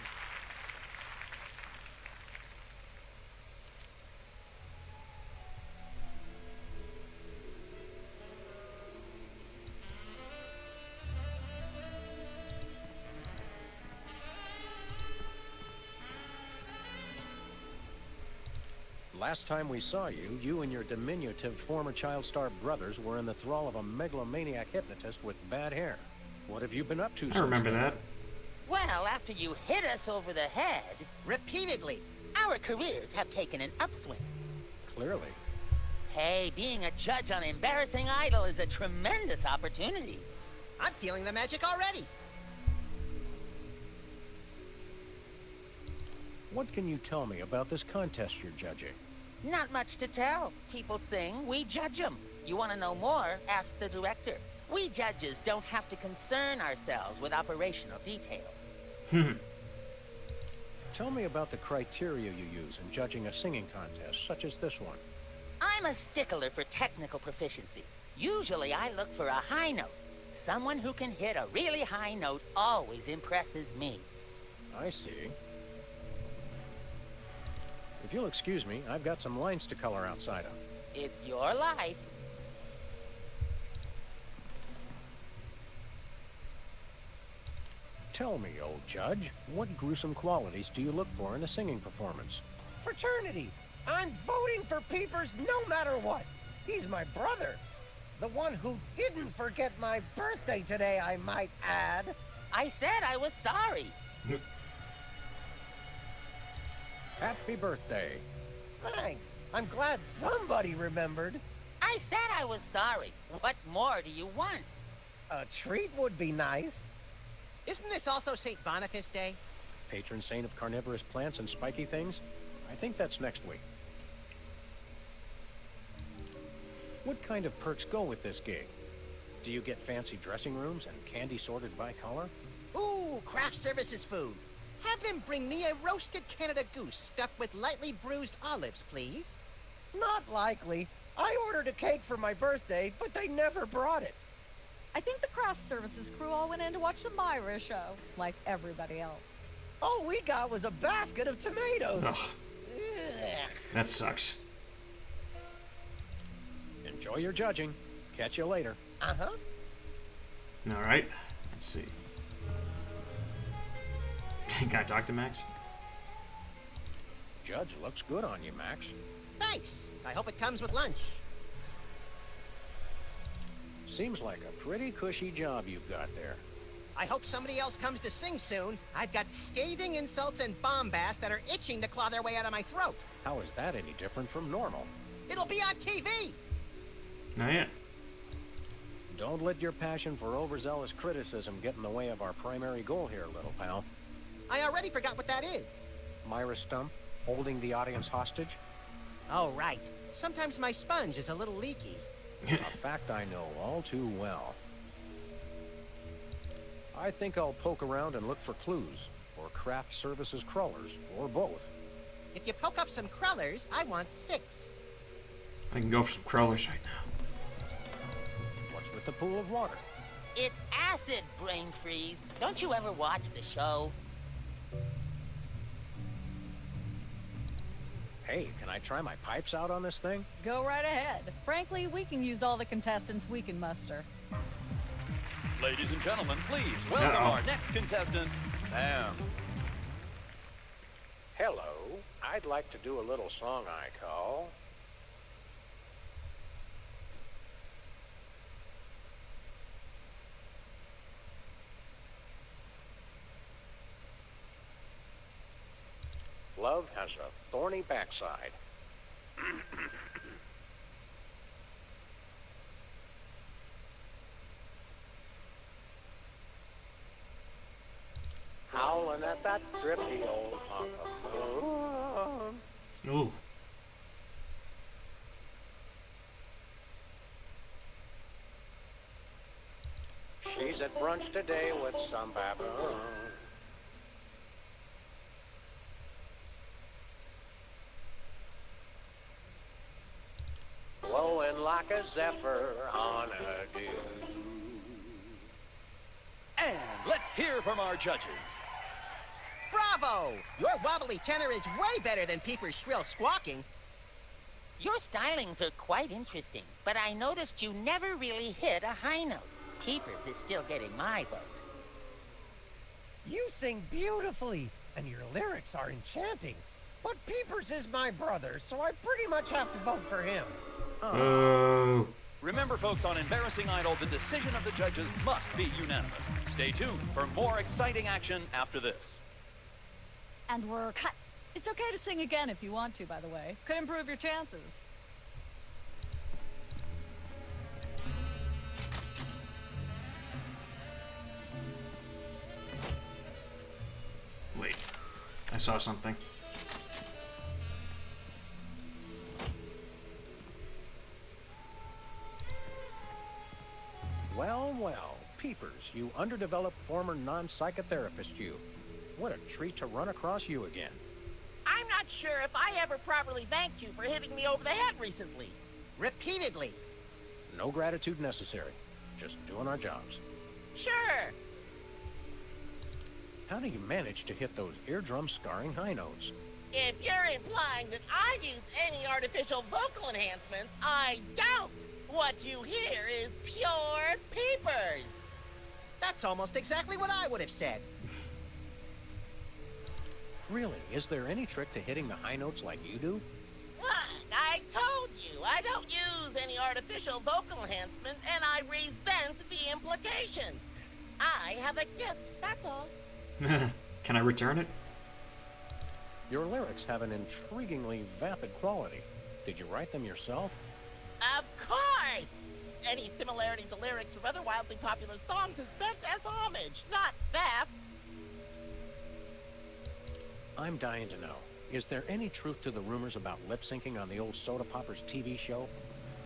[SPEAKER 3] Last time we saw you, you and your diminutive former child star brothers were in the thrall of a megalomaniac hypnotist with bad hair. What have you been up to since
[SPEAKER 1] I remember
[SPEAKER 3] then?
[SPEAKER 1] that.
[SPEAKER 11] Well, after you hit us over the head,
[SPEAKER 2] Repeatedly.
[SPEAKER 11] our careers have taken an upswing.
[SPEAKER 3] Clearly.
[SPEAKER 11] Hey, being a judge on Embarrassing Idol is a tremendous opportunity.
[SPEAKER 2] I'm feeling the magic already.
[SPEAKER 3] What can you tell me about this contest you're judging?
[SPEAKER 11] Not much to tell. People sing, we judge them. You want to know more? Ask the director. We judges don't have to concern ourselves with operational detail.
[SPEAKER 3] Tell me about the criteria you use in judging a singing contest, such as this one.
[SPEAKER 11] I'm a stickler for technical proficiency. Usually I look for a high note. Someone who can hit a really high note always impresses me.
[SPEAKER 3] I see. If you'll excuse me, I've got some lines to color outside of.
[SPEAKER 11] It's your life.
[SPEAKER 3] Tell me, old judge, what gruesome qualities do you look for in a singing performance?
[SPEAKER 5] Fraternity. I'm voting for Peepers no matter what. He's my brother. The one who didn't forget my birthday today, I might add.
[SPEAKER 11] I said I was sorry.
[SPEAKER 3] Happy birthday.
[SPEAKER 5] Thanks. I'm glad somebody remembered.
[SPEAKER 11] I said I was sorry. What more do you want?
[SPEAKER 5] A treat would be nice.
[SPEAKER 2] Isn't this also St. Boniface Day?
[SPEAKER 3] Patron saint of carnivorous plants and spiky things? I think that's next week. What kind of perks go with this gig? Do you get fancy dressing rooms and candy sorted by color?
[SPEAKER 2] Ooh, craft services food. Have them bring me a roasted Canada goose stuffed with lightly bruised olives, please.
[SPEAKER 5] Not likely. I ordered a cake for my birthday, but they never brought it.
[SPEAKER 9] I think the craft services crew all went in to watch the Myra show, like everybody else.
[SPEAKER 5] All we got was a basket of tomatoes.
[SPEAKER 1] Ugh,
[SPEAKER 5] Ugh.
[SPEAKER 1] that sucks.
[SPEAKER 3] Enjoy your judging. Catch you later.
[SPEAKER 5] Uh-huh.
[SPEAKER 1] All right. Let's see. Can I talk to Max?
[SPEAKER 3] Judge looks good on you, Max.
[SPEAKER 2] Thanks. I hope it comes with lunch.
[SPEAKER 3] Seems like a pretty cushy job you've got there.
[SPEAKER 2] I hope somebody else comes to sing soon. I've got scathing insults and bombast that are itching to claw their way out of my throat.
[SPEAKER 3] How is that any different from normal?
[SPEAKER 2] It'll be on TV.
[SPEAKER 1] Not yet.
[SPEAKER 3] Don't let your passion for overzealous criticism get in the way of our primary goal here, little pal.
[SPEAKER 2] I already forgot what that is.
[SPEAKER 3] Myra Stump, holding the audience hostage?
[SPEAKER 2] Oh, right. Sometimes my sponge is a little leaky.
[SPEAKER 3] A fact I know all too well. I think I'll poke around and look for clues, or craft services crawlers, or both.
[SPEAKER 2] If you poke up some crullers, I want 6.
[SPEAKER 1] I can go for some crawlers right now.
[SPEAKER 3] What's with the pool of water?
[SPEAKER 11] It's acid, brain freeze. Don't you ever watch the show?
[SPEAKER 3] Hey, can I try my pipes out on this thing?
[SPEAKER 9] Go right ahead. Frankly, we can use all the contestants we can muster.
[SPEAKER 10] Ladies and gentlemen, please welcome our next contestant, Sam.
[SPEAKER 3] Hello. I'd like to do a little song I call... Love has a thorny backside. Howling at that drippy old hunk of moon.
[SPEAKER 1] Ooh.
[SPEAKER 3] He's at brunch today with some baboon. Blowing like a zephyr on a dew.
[SPEAKER 10] And let's hear from our judges.
[SPEAKER 2] Bravo! Your wobbly tenor is way better than Peeper's shrill squawking.
[SPEAKER 11] Your stylings are quite interesting, but I noticed you never really hit a high note. Peepers is still getting my vote.
[SPEAKER 5] You sing beautifully, and your lyrics are enchanting. But Peepers is my brother, so I pretty much have to vote for him.
[SPEAKER 1] Boo.
[SPEAKER 10] Remember, folks, on Embarrassing Idol, the decision of the judges must be unanimous. Stay tuned for more exciting action after this.
[SPEAKER 9] And we're cut. It's okay to sing again if you want to, by the way. Could improve your chances.
[SPEAKER 1] Wait, I saw something.
[SPEAKER 3] Well, well, Peepers, you underdeveloped former non-psychotherapist you. What a treat to run across you again.
[SPEAKER 5] I'm not sure if I ever properly thanked you for hitting me over the head recently.
[SPEAKER 2] Repeatedly.
[SPEAKER 3] No gratitude necessary. Just doing our jobs.
[SPEAKER 5] Sure.
[SPEAKER 3] How do you manage to hit those eardrum scarring high notes?
[SPEAKER 5] If you're implying that I use any artificial vocal enhancements, I don't. What you hear is pure Peepers.
[SPEAKER 2] That's almost exactly what I would have said.
[SPEAKER 3] Really, is there any trick to hitting the high notes like you do?
[SPEAKER 5] What? I told you, I don't use any artificial vocal enhancement, and I resent the implication. I have a gift, that's all.
[SPEAKER 1] Can I return it?
[SPEAKER 3] Your lyrics have an intriguingly vapid quality. Did you write them yourself?
[SPEAKER 5] Of course! Any similarity to lyrics from other wildly popular songs is meant as homage, not theft.
[SPEAKER 3] I'm dying to know. Is there any truth to the rumors about lip syncing on the old Soda Poppers TV show?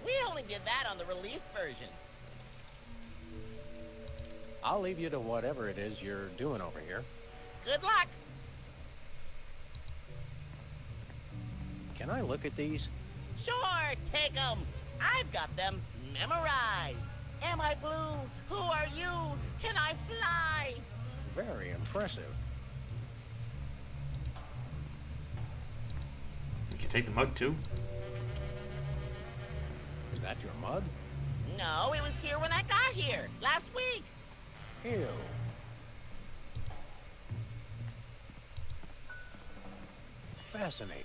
[SPEAKER 5] We only did that on the released version.
[SPEAKER 3] I'll leave you to whatever it is you're doing over here.
[SPEAKER 5] Good luck!
[SPEAKER 3] Can I look at these?
[SPEAKER 5] Sure, take 'em. I've got them memorized. Am I blue? Who are you? Can I fly?
[SPEAKER 3] Very impressive.
[SPEAKER 1] You can take the mug too.
[SPEAKER 3] Is that your mug?
[SPEAKER 5] No, it was here when I got here, last week.
[SPEAKER 3] Ew. Fascinating.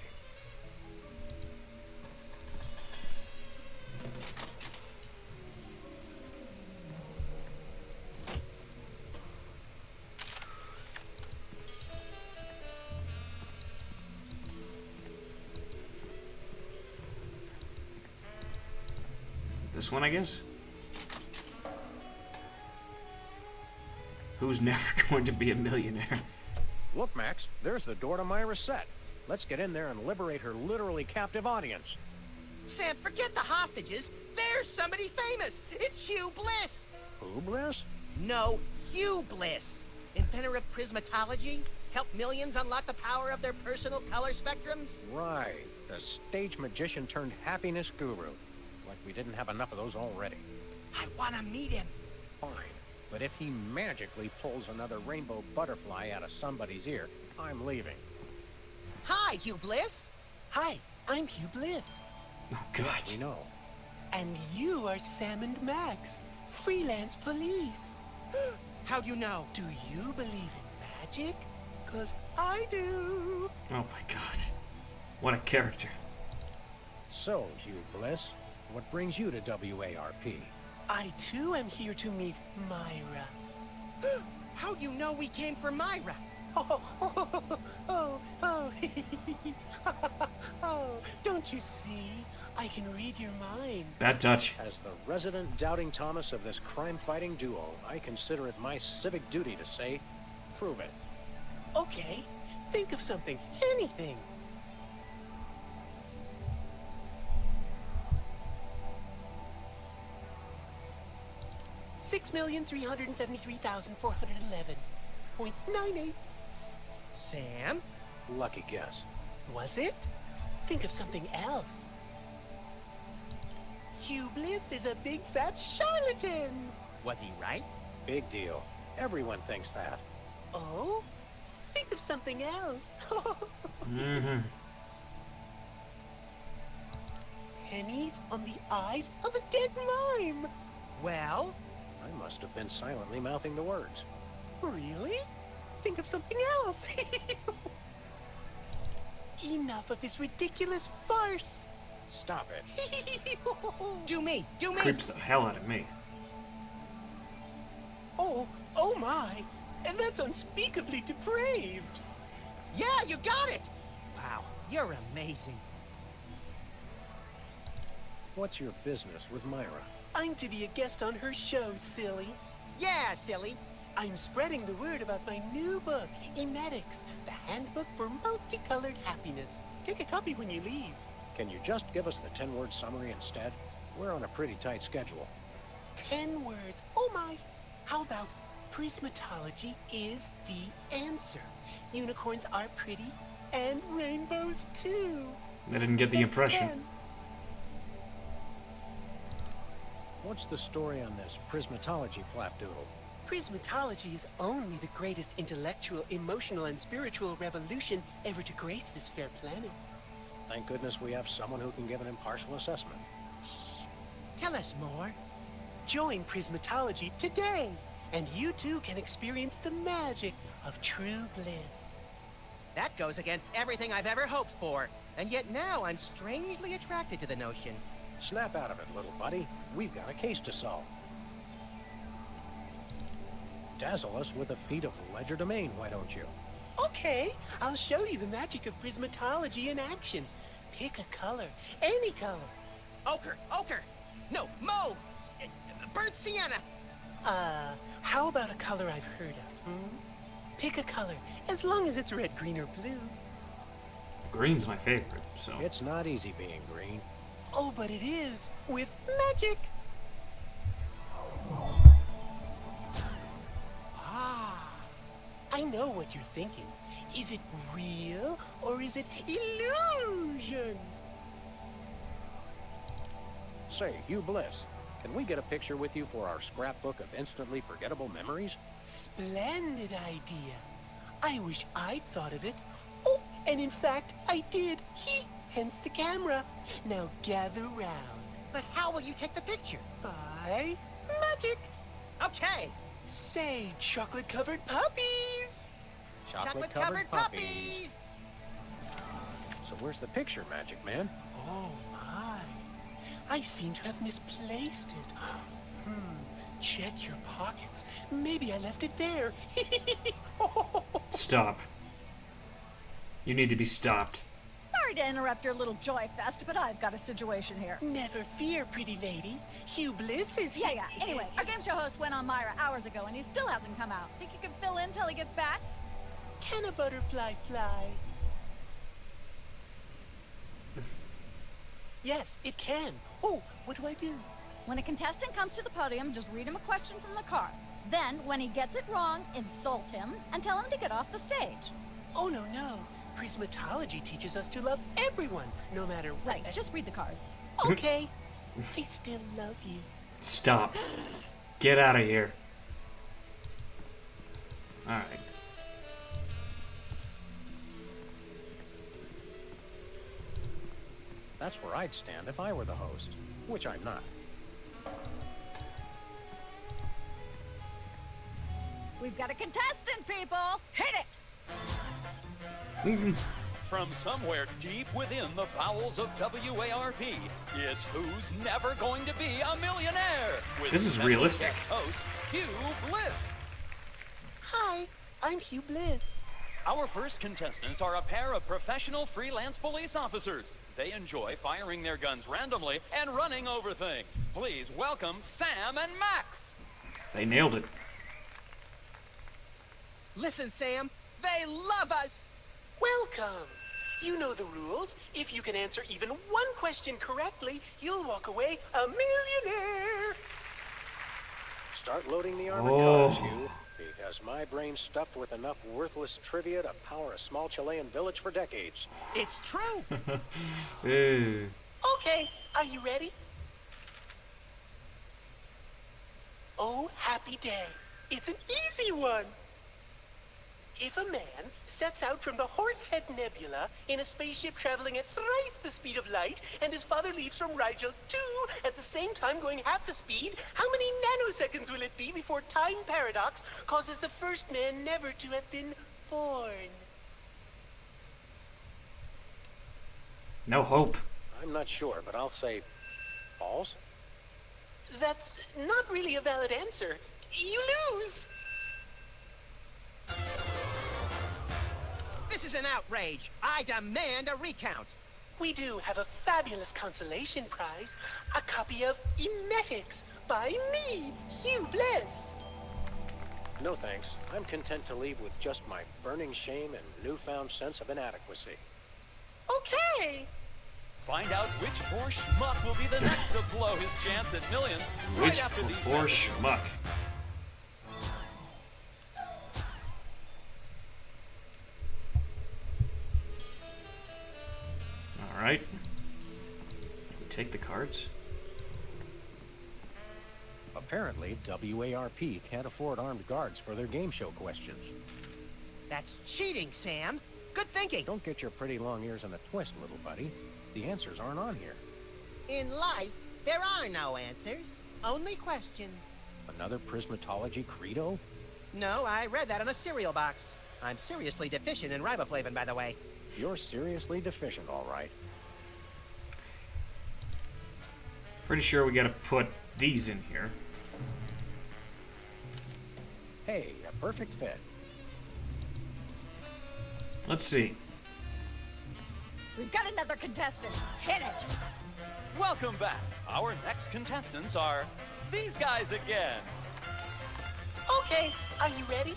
[SPEAKER 1] This one, I guess? Who's never going to be a millionaire?
[SPEAKER 3] Look, Max, there's the door to Myra's set. Let's get in there and liberate her literally captive audience.
[SPEAKER 2] Sam, forget the hostages. There's somebody famous. It's Hugh Bliss.
[SPEAKER 3] Who, Bliss?
[SPEAKER 2] No, Hugh Bliss. Inventor of prismatology. Helped millions unlock the power of their personal color spectrums.
[SPEAKER 3] Right. The stage magician turned happiness guru. Like we didn't have enough of those already.
[SPEAKER 2] I want to meet him.
[SPEAKER 3] Fine. But if he magically pulls another rainbow butterfly out of somebody's ear, I'm leaving.
[SPEAKER 2] Hi, Hugh Bliss.
[SPEAKER 12] Hi, I'm Hugh Bliss.
[SPEAKER 1] Oh, God.
[SPEAKER 3] We know.
[SPEAKER 12] And you are Sam and Max, freelance police.
[SPEAKER 2] How do you know?
[SPEAKER 12] Do you believe in magic? 'Cause I do.
[SPEAKER 1] Oh my God. What a character.
[SPEAKER 3] So, Hugh Bliss, what brings you to WARP?
[SPEAKER 12] I too am here to meet Myra.
[SPEAKER 2] How do you know we came for Myra?
[SPEAKER 12] Oh, don't you see? I can read your mind.
[SPEAKER 1] Bad touch.
[SPEAKER 3] As the resident doubting Thomas of this crime-fighting duo, I consider it my civic duty to say, prove it.
[SPEAKER 12] Okay, think of something, anything. 6,373,411.98.
[SPEAKER 2] Sam?
[SPEAKER 3] Lucky guess.
[SPEAKER 12] Was it? Think of something else. Hugh Bliss is a big fat charlatan.
[SPEAKER 2] Was he right?
[SPEAKER 3] Big deal. Everyone thinks that.
[SPEAKER 12] Oh? Think of something else.
[SPEAKER 1] Mm-hmm.
[SPEAKER 12] Pennies on the eyes of a dead mime.
[SPEAKER 2] Well?
[SPEAKER 3] I must have been silently mouthing the words.
[SPEAKER 12] Really? Think of something else. Enough of this ridiculous farce.
[SPEAKER 3] Stop it.
[SPEAKER 2] Do me! Do me!
[SPEAKER 1] Creeps the hell out of me.
[SPEAKER 12] Oh my. And that's unspeakably depraved.
[SPEAKER 2] Yeah, you got it! Wow, you're amazing.
[SPEAKER 3] What's your business with Myra?
[SPEAKER 12] I'm to be a guest on her show, silly.
[SPEAKER 2] Yeah, silly.
[SPEAKER 12] I'm spreading the word about my new book, Emetics, the handbook for multicolored happiness. Take a copy when you leave.
[SPEAKER 3] Can you just give us the 10-word summary instead? We're on a pretty tight schedule.
[SPEAKER 12] 10 words. Oh my. How about prismatology is the answer. Unicorns are pretty, and rainbows too.
[SPEAKER 1] I didn't get the impression.
[SPEAKER 12] 10.
[SPEAKER 3] What's the story on this prismatology flapdoodle?
[SPEAKER 12] Prismatology is only the greatest intellectual, emotional, and spiritual revolution ever to grace this fair planet.
[SPEAKER 3] Thank goodness we have someone who can give an impartial assessment.
[SPEAKER 12] Shh. Tell us more. Join Prismatology today, and you too can experience the magic of true bliss.
[SPEAKER 2] That goes against everything I've ever hoped for, and yet now I'm strangely attracted to the notion.
[SPEAKER 3] Snap out of it, little buddy. We've got a case to solve. Dazzle us with a feat of legerdemain, why don't you?
[SPEAKER 12] Okay, I'll show you the magic of prismatology in action. Pick a color, any color.
[SPEAKER 2] Ochre! Ochre! No, mauve! Burnt sienna!
[SPEAKER 12] How about a color I've heard of, Pick a color, as long as it's red, green, or blue.
[SPEAKER 1] Green's my favorite, so.
[SPEAKER 3] It's not easy being green.
[SPEAKER 12] Oh, but it is, with magic! I know what you're thinking. Is it real or is it illusion?
[SPEAKER 3] Say, Hugh Bliss, can we get a picture with you for our scrapbook of instantly forgettable memories?
[SPEAKER 12] Splendid idea. I wish I'd thought of it. Oh, and in fact, I did. Hence the camera. Now gather round.
[SPEAKER 2] But how will you take the picture?
[SPEAKER 12] By magic.
[SPEAKER 2] Okay.
[SPEAKER 12] Say, chocolate-covered puppies!
[SPEAKER 2] Chocolate-covered puppies!
[SPEAKER 3] So where's the picture, Magic Man?
[SPEAKER 12] Oh, my. I seem to have misplaced it. Check your pockets. Maybe I left it there.
[SPEAKER 1] Stop. You need to be stopped.
[SPEAKER 9] Sorry to interrupt your little joy fest, but I've got a situation here.
[SPEAKER 12] Never fear, pretty lady. Hugh Bliss is here.
[SPEAKER 9] Yeah. Anyway, our game show host went on Myra hours ago, and he still hasn't come out. Think you can fill in till he gets back?
[SPEAKER 12] Can a butterfly fly? Yes, it can. Oh, what do I do?
[SPEAKER 9] When a contestant comes to the podium, just read him a question from the card. Then, when he gets it wrong, insult him and tell him to get off the stage.
[SPEAKER 12] Oh, no. Prismatology teaches us to love everyone, no matter what.
[SPEAKER 9] Right, just read the cards.
[SPEAKER 12] Okay. I still love you.
[SPEAKER 1] Stop. Get out of here. Alright.
[SPEAKER 3] That's where I'd stand if I were the host, which I'm not.
[SPEAKER 9] We've got a contestant, people! Hit it!
[SPEAKER 10] From somewhere deep within the bowels of WARP, it's Who's Never Going to Be a Millionaire? With
[SPEAKER 1] This is
[SPEAKER 10] special
[SPEAKER 1] realistic.
[SPEAKER 10] guest host Hugh Bliss.
[SPEAKER 12] Hi, I'm Hugh Bliss.
[SPEAKER 10] Our first contestants are a pair of professional freelance police officers. They enjoy firing their guns randomly and running over things. Please welcome Sam and Max.
[SPEAKER 1] They nailed it.
[SPEAKER 2] Listen, Sam, they love us!
[SPEAKER 12] Welcome. You know the rules. If you can answer even one question correctly, you'll walk away a millionaire.
[SPEAKER 3] Start loading the armored
[SPEAKER 1] Oh.
[SPEAKER 3] cars, Hugh, because my brain's stuffed with enough worthless trivia to power a small Chilean village for decades.
[SPEAKER 2] It's true.
[SPEAKER 1] Ew.
[SPEAKER 12] Okay, are you ready? Oh, happy day. It's an easy one. If a man sets out from the Horsehead Nebula in a spaceship traveling at thrice the speed of light, and his father leaves from Rigel too at the same time going half the speed, how many nanoseconds will it be before time paradox causes the first man never to have been born?
[SPEAKER 1] No hope.
[SPEAKER 3] I'm not sure, but I'll say false.
[SPEAKER 12] That's not really a valid answer. You lose!
[SPEAKER 2] This is an outrage. I demand a recount.
[SPEAKER 12] We do have a fabulous consolation prize, a copy of Emetics by me, Hugh Bliss.
[SPEAKER 3] No thanks. I'm content to leave with just my burning shame and newfound sense of inadequacy.
[SPEAKER 12] Okay.
[SPEAKER 10] Find out which poor schmuck will be the next to blow his chance at millions right
[SPEAKER 1] Which
[SPEAKER 10] after these
[SPEAKER 1] poor
[SPEAKER 10] messages.
[SPEAKER 1] schmuck. All right. We take the cards.
[SPEAKER 3] Apparently, WARP can't afford armed guards for their game show questions.
[SPEAKER 2] That's cheating, Sam. Good thinking.
[SPEAKER 3] Don't get your pretty long ears in a twist, little buddy. The answers aren't on here.
[SPEAKER 2] In life, there are no answers, only questions.
[SPEAKER 3] Another prismatology credo?
[SPEAKER 2] No, I read that on a cereal box. I'm seriously deficient in riboflavin, by the way.
[SPEAKER 3] You're seriously deficient, all right.
[SPEAKER 1] Pretty sure we gotta put these in here.
[SPEAKER 3] Hey, a perfect fit.
[SPEAKER 1] Let's see.
[SPEAKER 9] We've got another contestant. Hit it.
[SPEAKER 10] Welcome back. Our next contestants are these guys again.
[SPEAKER 12] Okay, are you ready?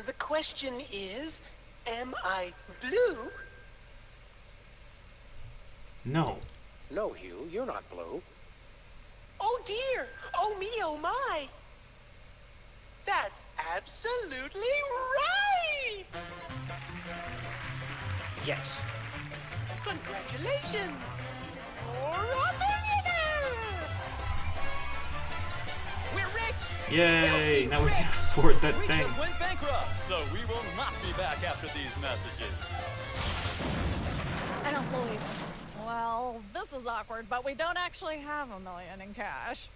[SPEAKER 12] The question is, am I blue?
[SPEAKER 1] No.
[SPEAKER 3] No, Hugh, you're not blue.
[SPEAKER 12] Oh dear! Oh me, oh my! That's absolutely right!
[SPEAKER 3] Yes.
[SPEAKER 12] Congratulations! You're a millionaire!
[SPEAKER 2] We're rich!
[SPEAKER 1] Yay! Now we can afford that
[SPEAKER 10] We
[SPEAKER 1] thing.
[SPEAKER 10] just went bankrupt, so we will not be back after these messages.
[SPEAKER 9] I don't believe it. Well, this is awkward, but we don't actually have $1 million in cash.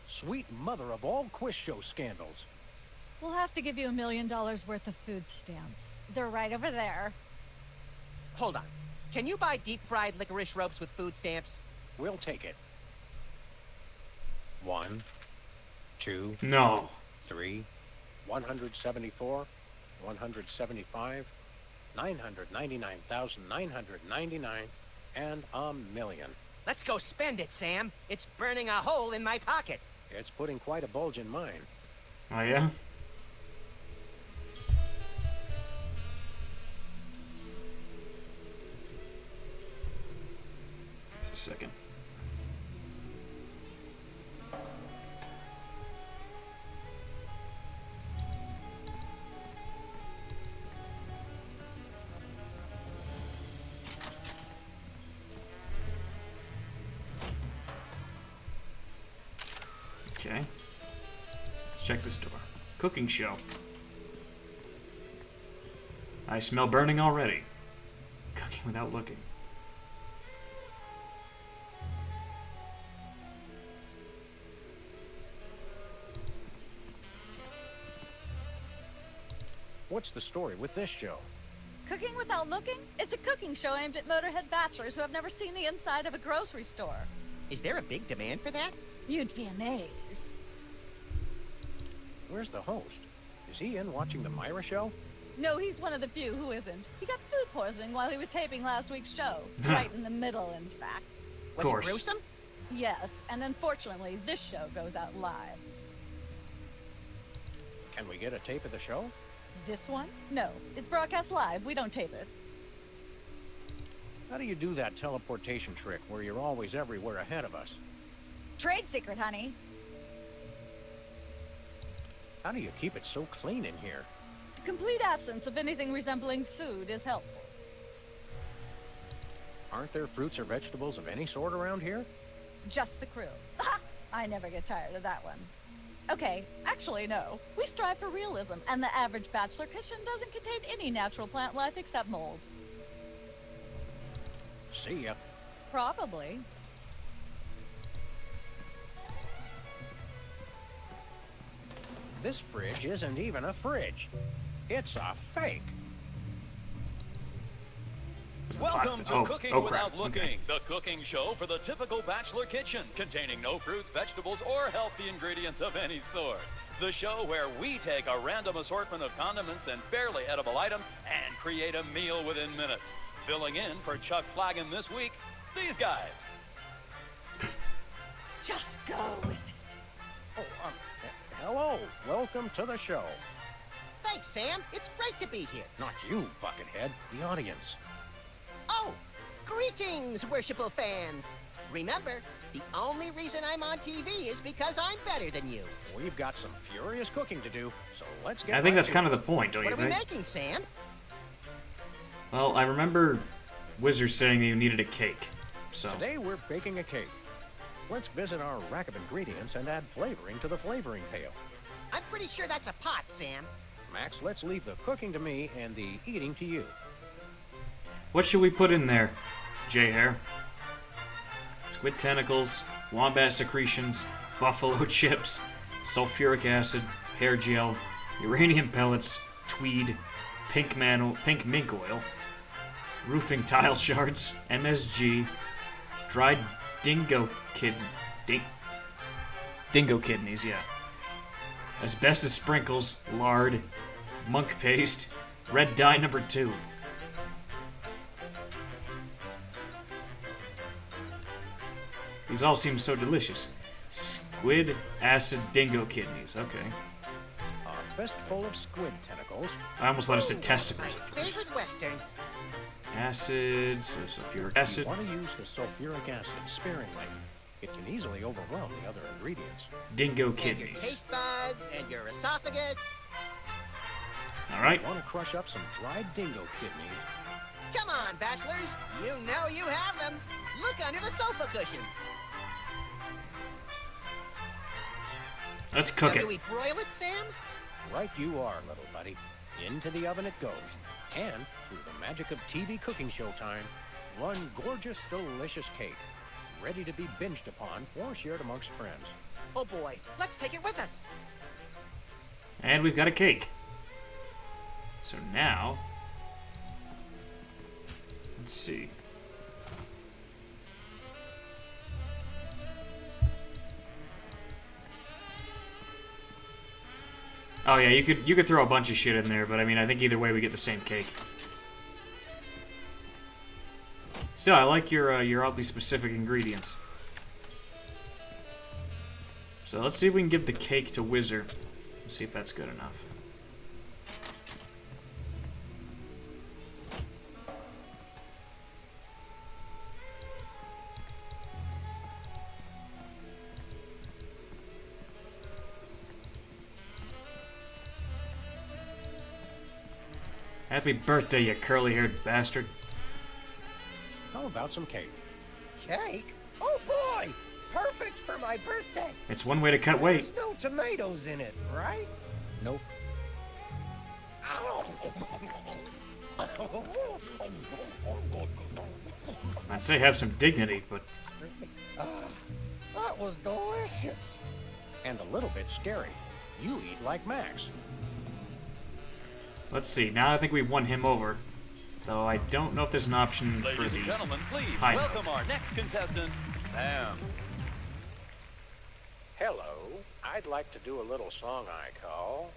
[SPEAKER 3] Sweet mother of all quiz show scandals.
[SPEAKER 9] We'll have to give you $1 million worth of food stamps. They're right over there.
[SPEAKER 2] Hold on. Can you buy deep-fried licorice ropes with food stamps?
[SPEAKER 3] We'll take it. 1, 2,
[SPEAKER 1] No.
[SPEAKER 3] 3, 174, 175, 999,999, and $1 million.
[SPEAKER 2] Let's go spend it, Sam. It's burning a hole in my pocket.
[SPEAKER 3] It's putting quite a bulge in mine.
[SPEAKER 1] Oh yeah? Just a second. Okay. Let's check this door. Cooking show. I smell burning already. Cooking without looking.
[SPEAKER 3] What's the story with this show?
[SPEAKER 9] Cooking without looking? It's a cooking show aimed at Motorhead bachelors who have never seen the inside of a grocery store.
[SPEAKER 2] Is there a big demand for that?
[SPEAKER 9] You'd be amazed.
[SPEAKER 3] Where's the host? Is he in watching the Myra show?
[SPEAKER 9] No, he's one of the few who isn't. He got food poisoning while he was taping last week's show. Right in the middle, in fact.
[SPEAKER 2] Was it gruesome?
[SPEAKER 9] Yes, and unfortunately, this show goes out live.
[SPEAKER 3] Can we get a tape of the show?
[SPEAKER 9] This one? No, it's broadcast live. We don't tape it.
[SPEAKER 3] How do you do that teleportation trick where you're always everywhere ahead of us?
[SPEAKER 9] Trade secret, honey.
[SPEAKER 3] How do you keep it so clean in here?
[SPEAKER 9] Complete absence of anything resembling food is helpful.
[SPEAKER 3] Aren't there fruits or vegetables of any sort around here?
[SPEAKER 9] Just the crew. I never get tired of that one. Okay, actually, no. We strive for realism, and the average bachelor kitchen doesn't contain any natural plant life except mold.
[SPEAKER 3] See ya.
[SPEAKER 9] Probably.
[SPEAKER 3] This fridge isn't even a fridge. It's a fake.
[SPEAKER 10] Welcome to Cooking
[SPEAKER 1] crap.
[SPEAKER 10] Without Looking,
[SPEAKER 1] Okay.
[SPEAKER 10] the cooking show for the typical bachelor kitchen, containing no fruits, vegetables, or healthy ingredients of any sort. The show where we take a random assortment of condiments and barely edible items and create a meal within minutes. Filling in for Chuck Flagon this week, these guys.
[SPEAKER 9] Just go with it.
[SPEAKER 3] Oh, hello. Welcome to the show.
[SPEAKER 2] Thanks, Sam. It's great to be here.
[SPEAKER 3] Not you, Buckethead. The audience.
[SPEAKER 2] Oh, greetings, worshipful fans. Remember, the only reason I'm on TV is because I'm better than you.
[SPEAKER 3] We've got some furious cooking to do, so let's get
[SPEAKER 1] I think
[SPEAKER 3] right
[SPEAKER 1] that's
[SPEAKER 3] to
[SPEAKER 1] kind
[SPEAKER 3] it.
[SPEAKER 1] of the point, don't
[SPEAKER 2] What
[SPEAKER 1] you
[SPEAKER 2] are we
[SPEAKER 1] think?
[SPEAKER 2] making, Sam?
[SPEAKER 1] Well, I remember Wizard saying that you needed a cake. So,
[SPEAKER 3] Today we're baking a cake. Let's visit our rack of ingredients and add flavoring to the flavoring pail.
[SPEAKER 2] I'm pretty sure that's a pot, Sam.
[SPEAKER 3] Max, let's leave the cooking to me and the eating to you.
[SPEAKER 1] what should we put in there, J-Hair? Squid tentacles, wombat secretions, buffalo chips, sulfuric acid, hair gel, uranium pellets, tweed, pink mink oil, roofing tile shards, MSG, dried dingo kidneys, yeah. Asbestos sprinkles, lard, monk paste, red dye number 2. These all seem so delicious. Squid acid dingo kidneys, okay.
[SPEAKER 3] A fistful of squid tentacles.
[SPEAKER 1] I almost thought it said testicles
[SPEAKER 2] My
[SPEAKER 1] at first.
[SPEAKER 2] favorite Western.
[SPEAKER 1] Acid, sulfuric
[SPEAKER 3] You
[SPEAKER 1] acid,
[SPEAKER 3] want to use the sulfuric acid sparingly. It can easily overwhelm the other ingredients.
[SPEAKER 1] dingo
[SPEAKER 2] And your
[SPEAKER 1] kidneys.
[SPEAKER 2] taste buds and your esophagus.
[SPEAKER 1] Alright,
[SPEAKER 3] Want to crush up some dried dingo kidneys.
[SPEAKER 2] Come on, bachelors. You know you have them. Look under the sofa cushions.
[SPEAKER 1] let's cook
[SPEAKER 2] Now,
[SPEAKER 1] it.
[SPEAKER 2] do we broil it, Sam?
[SPEAKER 3] Right you are, little buddy. Into the oven it goes. And, through the magic of TV cooking show time, one gorgeous, delicious cake. Ready to be binged upon or shared amongst friends.
[SPEAKER 2] Oh boy, let's take it with us.
[SPEAKER 1] And we've got a cake. So now, let's see. Oh yeah, you could throw a bunch of shit in there, but I mean, I think either way we get the same cake. Still, I like your oddly specific ingredients. So let's see if we can give the cake to Wizard. See if that's good enough. Happy birthday, you curly-haired bastard.
[SPEAKER 3] How about some cake?
[SPEAKER 13] Cake? Oh boy! Perfect for my birthday.
[SPEAKER 1] It's one way to cut weight.
[SPEAKER 13] There's no tomatoes in it, right?
[SPEAKER 3] Nope.
[SPEAKER 1] I'd say have some dignity, but
[SPEAKER 13] That was delicious.
[SPEAKER 3] And a little bit scary. You eat like Max.
[SPEAKER 1] let's see. Now I think we won him over. Though I don't know if there's an option for
[SPEAKER 10] Ladies
[SPEAKER 1] the
[SPEAKER 10] and gentlemen, please
[SPEAKER 1] high
[SPEAKER 10] welcome
[SPEAKER 1] note.
[SPEAKER 10] our next contestant, Sam.
[SPEAKER 3] Hello. I'd like to do a little song I call...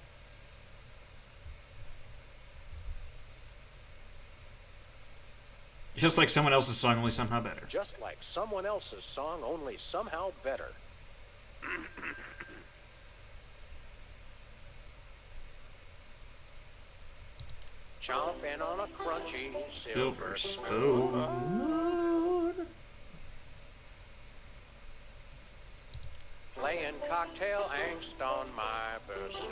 [SPEAKER 1] Just like someone else's song, only somehow better.
[SPEAKER 3] Just like someone else's song, only somehow better. chomping on a crunchy
[SPEAKER 1] Silver spoon.
[SPEAKER 3] Playing cocktail angst on my pursuit.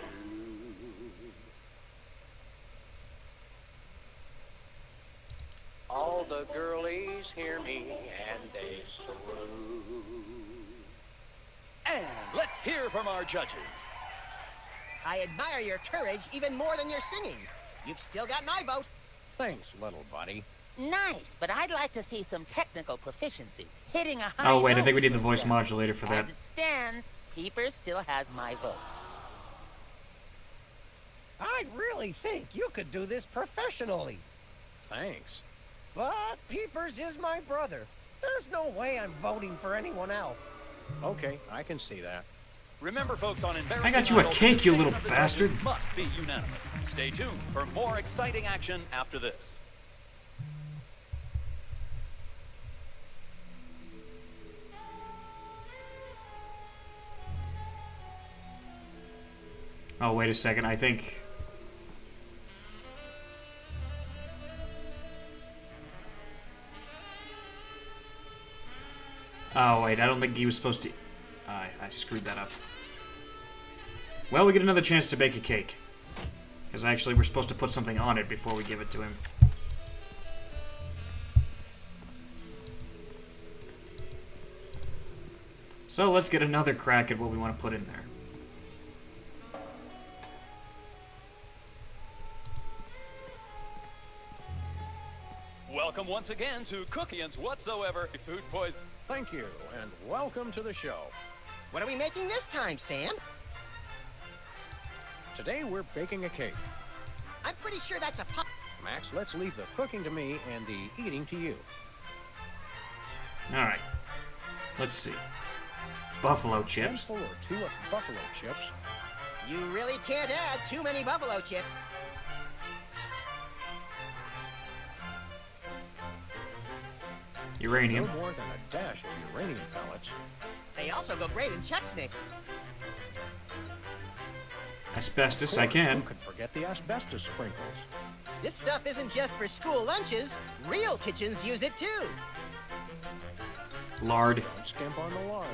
[SPEAKER 3] All the girlies hear me and they swoon.
[SPEAKER 10] And let's hear from our judges.
[SPEAKER 2] I admire your courage even more than your singing. You've still got my vote.
[SPEAKER 3] Thanks, little buddy.
[SPEAKER 11] Nice, but I'd like to see some technical proficiency. Hitting a high
[SPEAKER 1] Oh wait, I
[SPEAKER 11] note,
[SPEAKER 1] think we need the
[SPEAKER 11] for
[SPEAKER 1] voice
[SPEAKER 11] example.
[SPEAKER 1] modulator for that.
[SPEAKER 11] As it stands, Peeper still has my vote.
[SPEAKER 13] I really think you could do this professionally.
[SPEAKER 3] Thanks.
[SPEAKER 13] But Peepers is my brother. There's no way I'm voting for anyone else.
[SPEAKER 3] Okay, I can see that.
[SPEAKER 10] Remember, folks, on Embarrassing
[SPEAKER 1] I got you a
[SPEAKER 10] Idol, the
[SPEAKER 1] cake, you
[SPEAKER 10] decision
[SPEAKER 1] little
[SPEAKER 10] of the
[SPEAKER 1] bastard.
[SPEAKER 10] judges must be unanimous. Stay tuned for more exciting action after this.
[SPEAKER 1] Oh, wait a second. I think... Oh, wait. I don't think he was supposed to... I screwed that up. Well, we get another chance to bake a cake. Because actually, we're supposed to put something on it before we give it to him. So, let's get another crack at what we want to put in there.
[SPEAKER 10] Welcome once again to Cookians Whatsoever Food Poison.
[SPEAKER 3] Thank you, and welcome to the show.
[SPEAKER 2] What are we making this time, Sam?
[SPEAKER 3] Today we're baking a cake.
[SPEAKER 2] I'm pretty sure that's a pop.
[SPEAKER 3] Max, let's leave the cooking to me and the eating to you.
[SPEAKER 1] Alright. Let's see. Buffalo chips.
[SPEAKER 3] Handful or two of buffalo chips.
[SPEAKER 2] You really can't add too many buffalo chips.
[SPEAKER 1] Uranium.
[SPEAKER 3] No more than a dash of uranium pellets.
[SPEAKER 2] They also go great in Chex Mix.
[SPEAKER 1] Asbestos, I
[SPEAKER 3] Of course,
[SPEAKER 1] can.
[SPEAKER 3] Who could forget the asbestos sprinkles?
[SPEAKER 2] This stuff isn't just for school lunches. Real kitchens use it too.
[SPEAKER 1] Lard.
[SPEAKER 3] Don't skimp on the lard.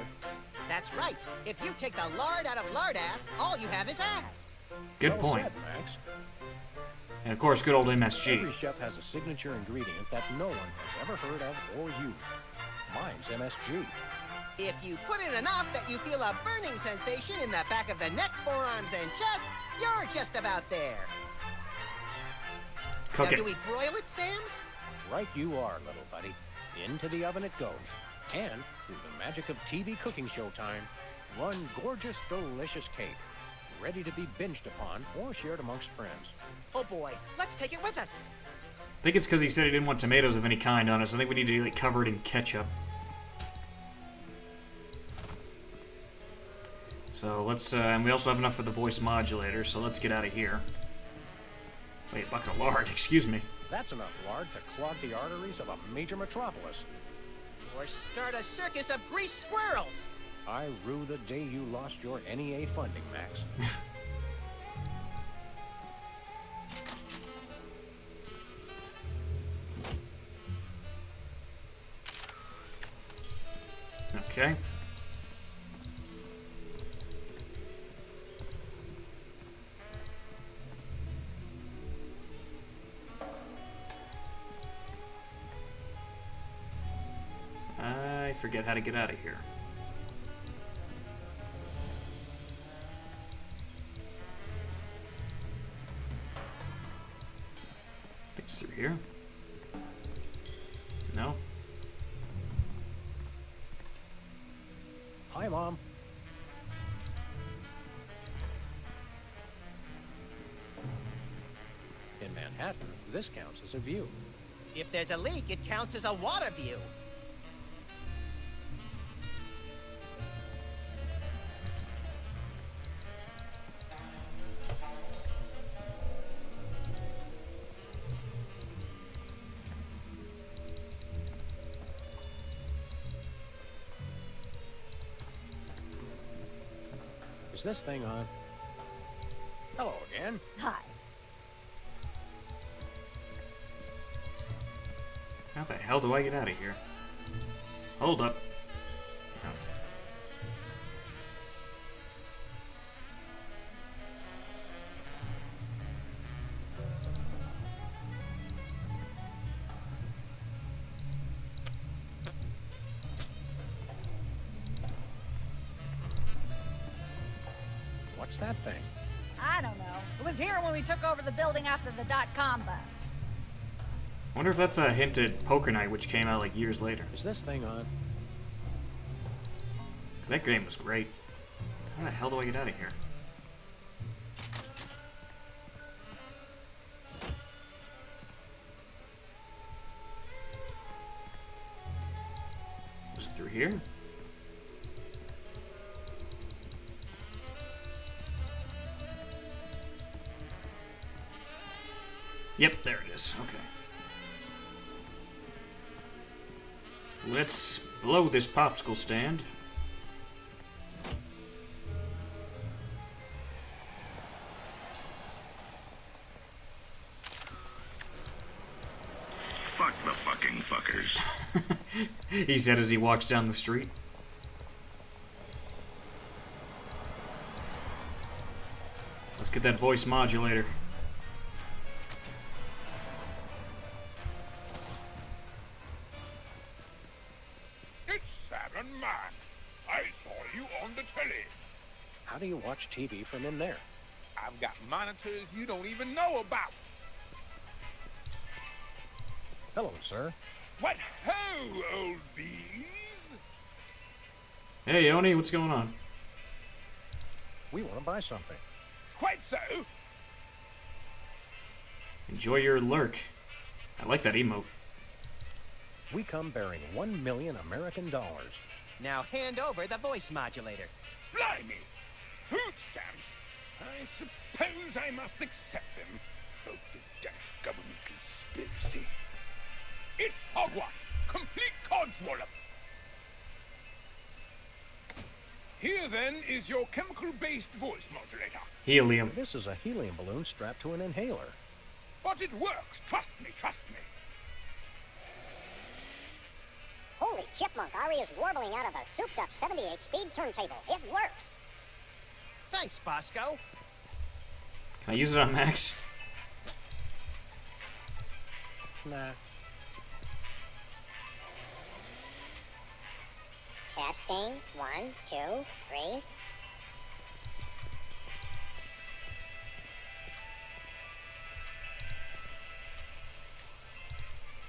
[SPEAKER 2] That's right. If you take the lard out of lardass, all you have is ass.
[SPEAKER 1] Good
[SPEAKER 3] Well
[SPEAKER 1] point.
[SPEAKER 3] said, Max.
[SPEAKER 1] And of course, good old
[SPEAKER 3] Every
[SPEAKER 1] MSG.
[SPEAKER 3] chef has a signature ingredient that no one has ever heard of or used. Mine's MSG.
[SPEAKER 2] If you put in enough that you feel a burning sensation in the back of the neck, forearms, and chest, you're just about there.
[SPEAKER 1] Cook
[SPEAKER 2] Now,
[SPEAKER 1] it.
[SPEAKER 2] do we broil it, Sam?
[SPEAKER 3] Right you are, little buddy. Into the oven it goes. And, through the magic of TV cooking show time, one gorgeous, delicious cake. Ready to be binged upon or shared amongst friends.
[SPEAKER 2] Oh boy, let's take it with us.
[SPEAKER 1] I think it's because he said he didn't want tomatoes of any kind on us. I think we need to like, cover it in ketchup. So let's, and we also have enough for the voice modulator, so let's get out of here. Wait, bucket of lard, excuse me.
[SPEAKER 3] That's enough lard to clog the arteries of a major metropolis.
[SPEAKER 2] Or start a circus of greased squirrels.
[SPEAKER 3] I rue the day you lost your NEA funding, Max.
[SPEAKER 1] Okay. I forget how to get out of here. I think it's through here. No?
[SPEAKER 3] Hi, Mom. In Manhattan, this counts as a view.
[SPEAKER 2] If there's a leak, it counts as a water view.
[SPEAKER 3] Is this thing on? Hello again.
[SPEAKER 9] Hi.
[SPEAKER 1] The hell do I get out of here? Hold up. Oh.
[SPEAKER 3] What's that thing?
[SPEAKER 9] I don't know. It was here when we took over the building after the .com bust.
[SPEAKER 1] Wonder if that's a hint at Poker Night, which came out like years later.
[SPEAKER 3] Is this thing on?
[SPEAKER 1] 'Cause that game was great. How the hell do I get out of here? Was it through here? Yep, there it is. Okay. Let's blow this popsicle stand.
[SPEAKER 14] Fuck the fucking fuckers.
[SPEAKER 1] He said as he walks down the street. Let's get that voice modulator.
[SPEAKER 7] It's Sam and Max. I saw you on the telly.
[SPEAKER 3] How do you watch TV from in there?
[SPEAKER 7] I've got monitors you don't even know about.
[SPEAKER 3] Hello, sir.
[SPEAKER 7] What ho, old bees?
[SPEAKER 1] Hey, Oni, what's going on?
[SPEAKER 3] We want to buy something.
[SPEAKER 7] Quite so.
[SPEAKER 1] Enjoy your lurk. I like that emote.
[SPEAKER 3] We come bearing $1 million American dollars.
[SPEAKER 2] Now hand over the voice modulator.
[SPEAKER 7] Blimey! Food stamps? I suppose I must accept them. Oh, the Danish government conspiracy. It's hogwash! Complete codswallop! Here, then, is your chemical-based voice modulator.
[SPEAKER 1] Helium.
[SPEAKER 3] This is a helium balloon strapped to an inhaler.
[SPEAKER 7] But it works. Trust me, trust me.
[SPEAKER 15] Holy chipmunk, Ari is warbling out of a souped-up 78-speed turntable. It works.
[SPEAKER 2] Thanks, Bosco.
[SPEAKER 1] Can I use it on Max?
[SPEAKER 3] Nah.
[SPEAKER 15] Testing. 1, 2, 3.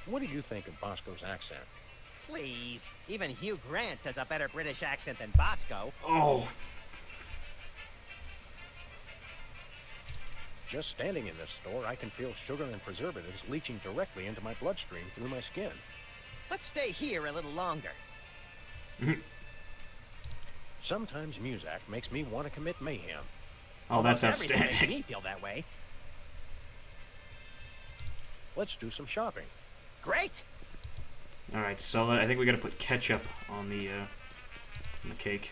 [SPEAKER 3] What do you think of Bosco's accent?
[SPEAKER 2] Please. Even Hugh Grant does a better British accent than Bosco.
[SPEAKER 1] Oh.
[SPEAKER 3] Just standing in this store, I can feel sugar and preservatives leaching directly into my bloodstream through my skin.
[SPEAKER 2] Let's stay here a little longer.
[SPEAKER 3] Sometimes Muzak makes me want to commit mayhem.
[SPEAKER 1] Oh, that's
[SPEAKER 2] Almost everything
[SPEAKER 1] outstanding.
[SPEAKER 2] makes me feel that way.
[SPEAKER 3] Let's do some shopping.
[SPEAKER 2] Great.
[SPEAKER 1] All right, so I think we got to put ketchup on the cake.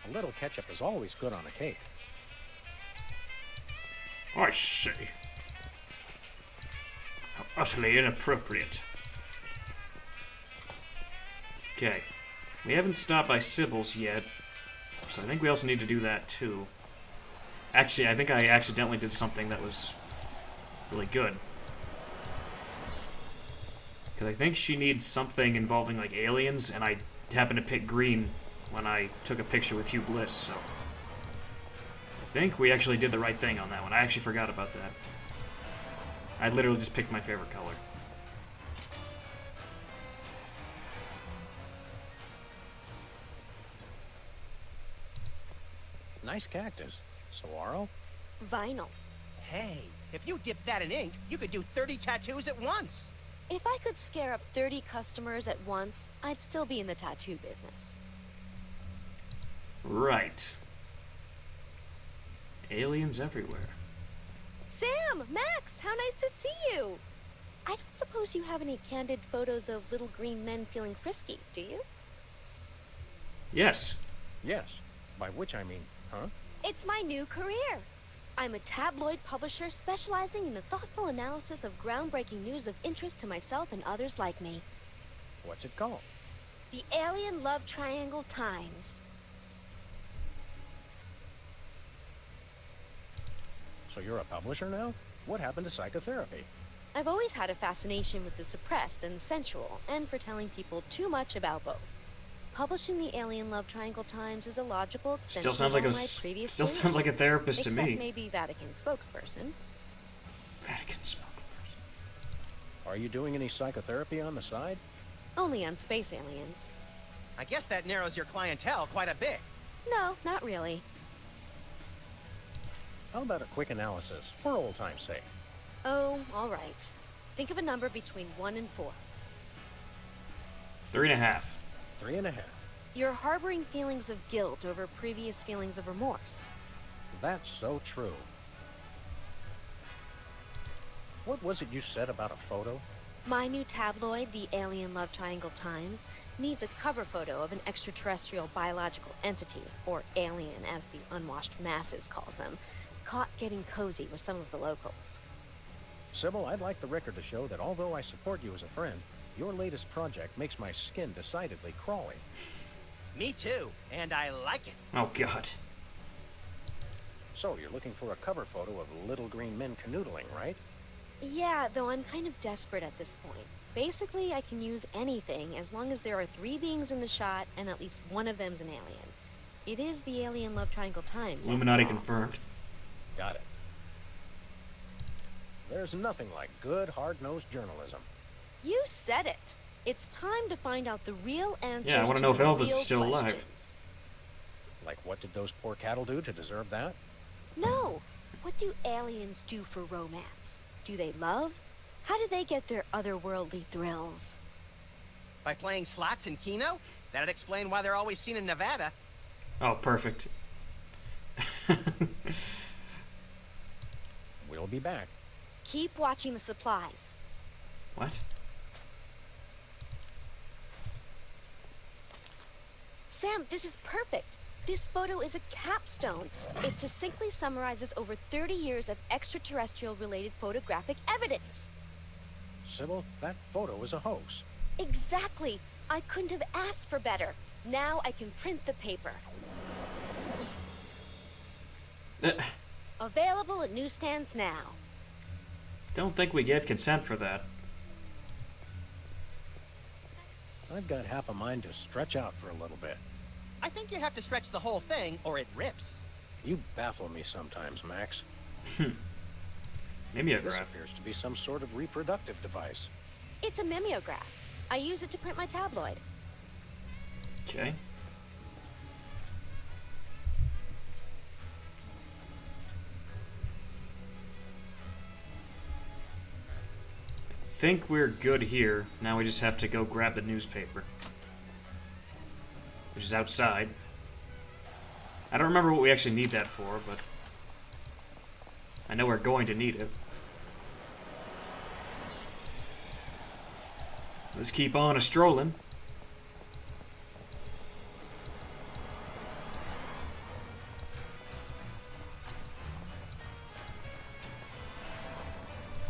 [SPEAKER 3] A little ketchup is always good on a cake.
[SPEAKER 1] I see. How utterly inappropriate. Okay. We haven't stopped by Sybil's yet, so I think we also need to do that too. Actually, I think I accidentally did something that was really good. Because I think she needs something involving, like, aliens, and I happened to pick green when I took a picture with Hugh Bliss, so... I think we actually did the right thing on that one. I actually forgot about that. I literally just picked my favorite color.
[SPEAKER 3] Nice cactus. Saguaro?
[SPEAKER 16] Vinyl.
[SPEAKER 2] Hey, if you dip that in ink, you could do 30 tattoos at once.
[SPEAKER 16] If I could scare up 30 customers at once, I'd still be in the tattoo business.
[SPEAKER 1] Right. Aliens everywhere.
[SPEAKER 16] Sam! Max! How nice to see you! I don't suppose you have any candid photos of little green men feeling frisky, do you?
[SPEAKER 1] Yes.
[SPEAKER 3] Yes. By which I mean, huh?
[SPEAKER 16] It's my new career. I'm a tabloid publisher specializing in the thoughtful analysis of groundbreaking news of interest to myself and others like me.
[SPEAKER 3] What's it called?
[SPEAKER 16] The Alien Love Triangle Times.
[SPEAKER 3] So you're a publisher now? What happened to psychotherapy?
[SPEAKER 16] I've always had a fascination with the suppressed and sensual, and for telling people too much about both. Publishing the Alien Love Triangle Times is a logical extension
[SPEAKER 1] Still sounds like
[SPEAKER 16] of
[SPEAKER 1] a
[SPEAKER 16] my previous
[SPEAKER 1] still
[SPEAKER 16] career.
[SPEAKER 1] sounds like a therapist to
[SPEAKER 16] Except
[SPEAKER 1] me.
[SPEAKER 16] maybe Vatican spokesperson.
[SPEAKER 1] Vatican spokesperson.
[SPEAKER 3] Are you doing any psychotherapy on the side?
[SPEAKER 16] Only on space aliens.
[SPEAKER 2] I guess that narrows your clientele quite a bit.
[SPEAKER 16] No, not really.
[SPEAKER 3] How about a quick analysis, for old time's sake?
[SPEAKER 16] Oh, all right. Think of a number between 1 and 4.
[SPEAKER 1] 3.5.
[SPEAKER 3] 3.5.
[SPEAKER 16] You're harboring feelings of guilt over previous feelings of remorse.
[SPEAKER 3] That's so true. What was it you said about a photo?
[SPEAKER 16] My new tabloid, the Alien Love Triangle Times, needs a cover photo of an extraterrestrial biological entity, or alien as the unwashed masses calls them, caught getting cozy with some of the locals.
[SPEAKER 3] Sybil, I'd like the record to show that although I support you as a friend, your latest project makes my skin decidedly crawly.
[SPEAKER 2] Me too, and I like it.
[SPEAKER 1] Oh, God.
[SPEAKER 3] So, you're looking for a cover photo of little green men canoodling, right?
[SPEAKER 16] Yeah, though I'm kind of desperate at this point. Basically, I can use anything as long as there are 3 beings in the shot and at least one of them's an alien. It is the Alien Love Triangle Times.
[SPEAKER 1] Illuminati confirmed.
[SPEAKER 3] Got it. There's nothing like good, hard-nosed journalism.
[SPEAKER 16] You said it. It's time to find out the real answers.
[SPEAKER 1] Yeah, I want to know if
[SPEAKER 16] the
[SPEAKER 1] Elvis is
[SPEAKER 16] real
[SPEAKER 1] still alive.
[SPEAKER 16] questions.
[SPEAKER 3] Like, what did those poor cattle do to deserve that?
[SPEAKER 16] No. What do aliens do for romance? Do they love? How do they get their otherworldly thrills?
[SPEAKER 2] By playing slots in Keno? That'd explain why they're always seen in Nevada.
[SPEAKER 1] Oh, perfect.
[SPEAKER 3] We'll be back.
[SPEAKER 16] Keep watching the supplies.
[SPEAKER 1] What?
[SPEAKER 16] Sam, this is perfect. This photo is a capstone. It succinctly summarizes over 30 years of extraterrestrial-related photographic evidence.
[SPEAKER 3] Sybil, that photo is a hoax.
[SPEAKER 16] Exactly. I couldn't have asked for better. Now I can print the paper. Available at newsstands now.
[SPEAKER 1] Don't think we gave consent for that.
[SPEAKER 3] I've got half a mind to stretch out for a little bit.
[SPEAKER 2] I think you have to stretch the whole thing, or it rips.
[SPEAKER 3] You baffle me sometimes, Max. This
[SPEAKER 1] Mimeograph.
[SPEAKER 3] appears to be some sort of reproductive device.
[SPEAKER 16] It's a mimeograph. I use it to print my tabloid.
[SPEAKER 1] Okay. I think we're good here. Now we just have to go grab the newspaper, which is outside. I don't remember what we actually need that for, but I know we're going to need it. Let's keep on a-strolling.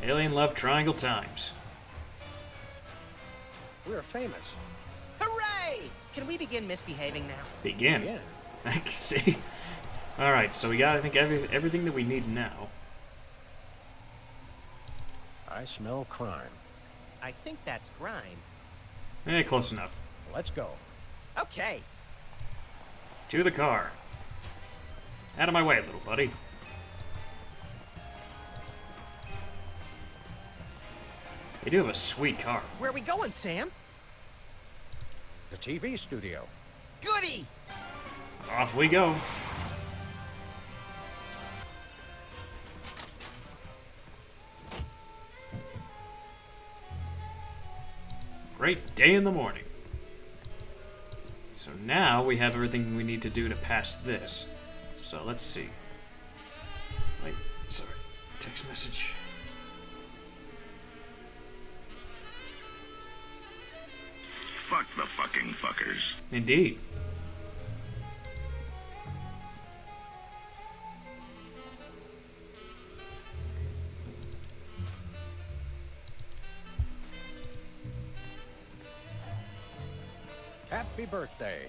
[SPEAKER 1] Alien Love Triangle Times.
[SPEAKER 3] We're famous.
[SPEAKER 2] Hooray! Can we begin misbehaving now?
[SPEAKER 1] Begin.
[SPEAKER 3] Yeah.
[SPEAKER 1] I can see. All right, so we got, I think, everything that we need now.
[SPEAKER 3] I smell crime.
[SPEAKER 2] I think that's grime.
[SPEAKER 1] Close enough.
[SPEAKER 3] Let's go.
[SPEAKER 2] Okay.
[SPEAKER 1] To the car. Out of my way, little buddy. They do have a sweet car.
[SPEAKER 2] Where are we going, Sam?
[SPEAKER 3] The TV studio.
[SPEAKER 2] Goody!
[SPEAKER 1] Off we go. Great day in the morning. So now we have everything we need to do to pass this. So let's see. Wait, sorry. Text message.
[SPEAKER 14] Fuck the fucking fuckers.
[SPEAKER 1] Indeed.
[SPEAKER 3] happy birthday.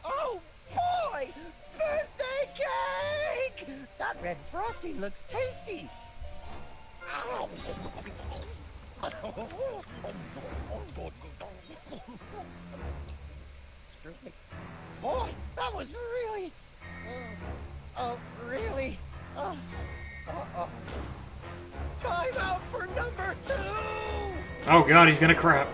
[SPEAKER 13] Oh, boy! Birthday cake! That red frosting looks tasty. Boy, that was really... really... Time out for number 2!
[SPEAKER 1] Oh god, he's gonna crap.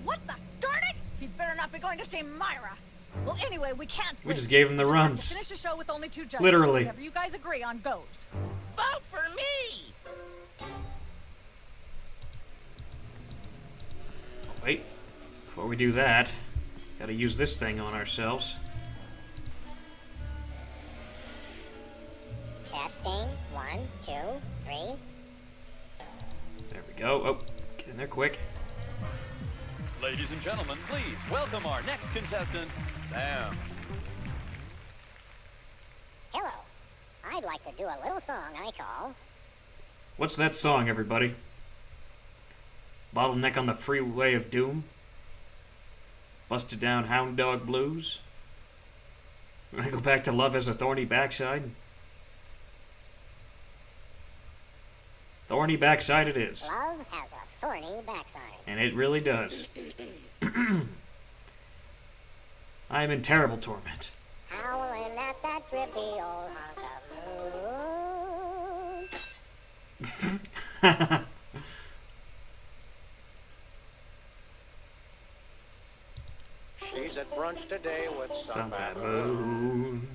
[SPEAKER 9] What the darn it? He better not be going to see Myra. Well, anyway, we can't.
[SPEAKER 1] We just gave him the
[SPEAKER 9] We'll have to
[SPEAKER 1] runs.
[SPEAKER 9] Finish the show with only 2 judges.
[SPEAKER 1] Literally.
[SPEAKER 9] Whatever you guys agree on goes.
[SPEAKER 13] Vote for me!
[SPEAKER 1] Wait, before we do that, gotta use this thing on ourselves.
[SPEAKER 15] Testing. 1, 2, 3.
[SPEAKER 1] There we go. Oh, get in there quick.
[SPEAKER 10] Ladies and gentlemen, please welcome our next contestant, Sam.
[SPEAKER 15] Hello. I'd like to do a little song I call...
[SPEAKER 1] What's that song, everybody? Bottleneck on the Freeway of Doom? Busted Down Hound Dog Blues? When I go back to Love Has a Thorny Backside? Thorny backside it is.
[SPEAKER 15] Love has a thorny backside.
[SPEAKER 1] And it really does. I am in terrible torment.
[SPEAKER 15] Howling at that drippy old hunk of moon.
[SPEAKER 3] She's at brunch today with some
[SPEAKER 1] baboon.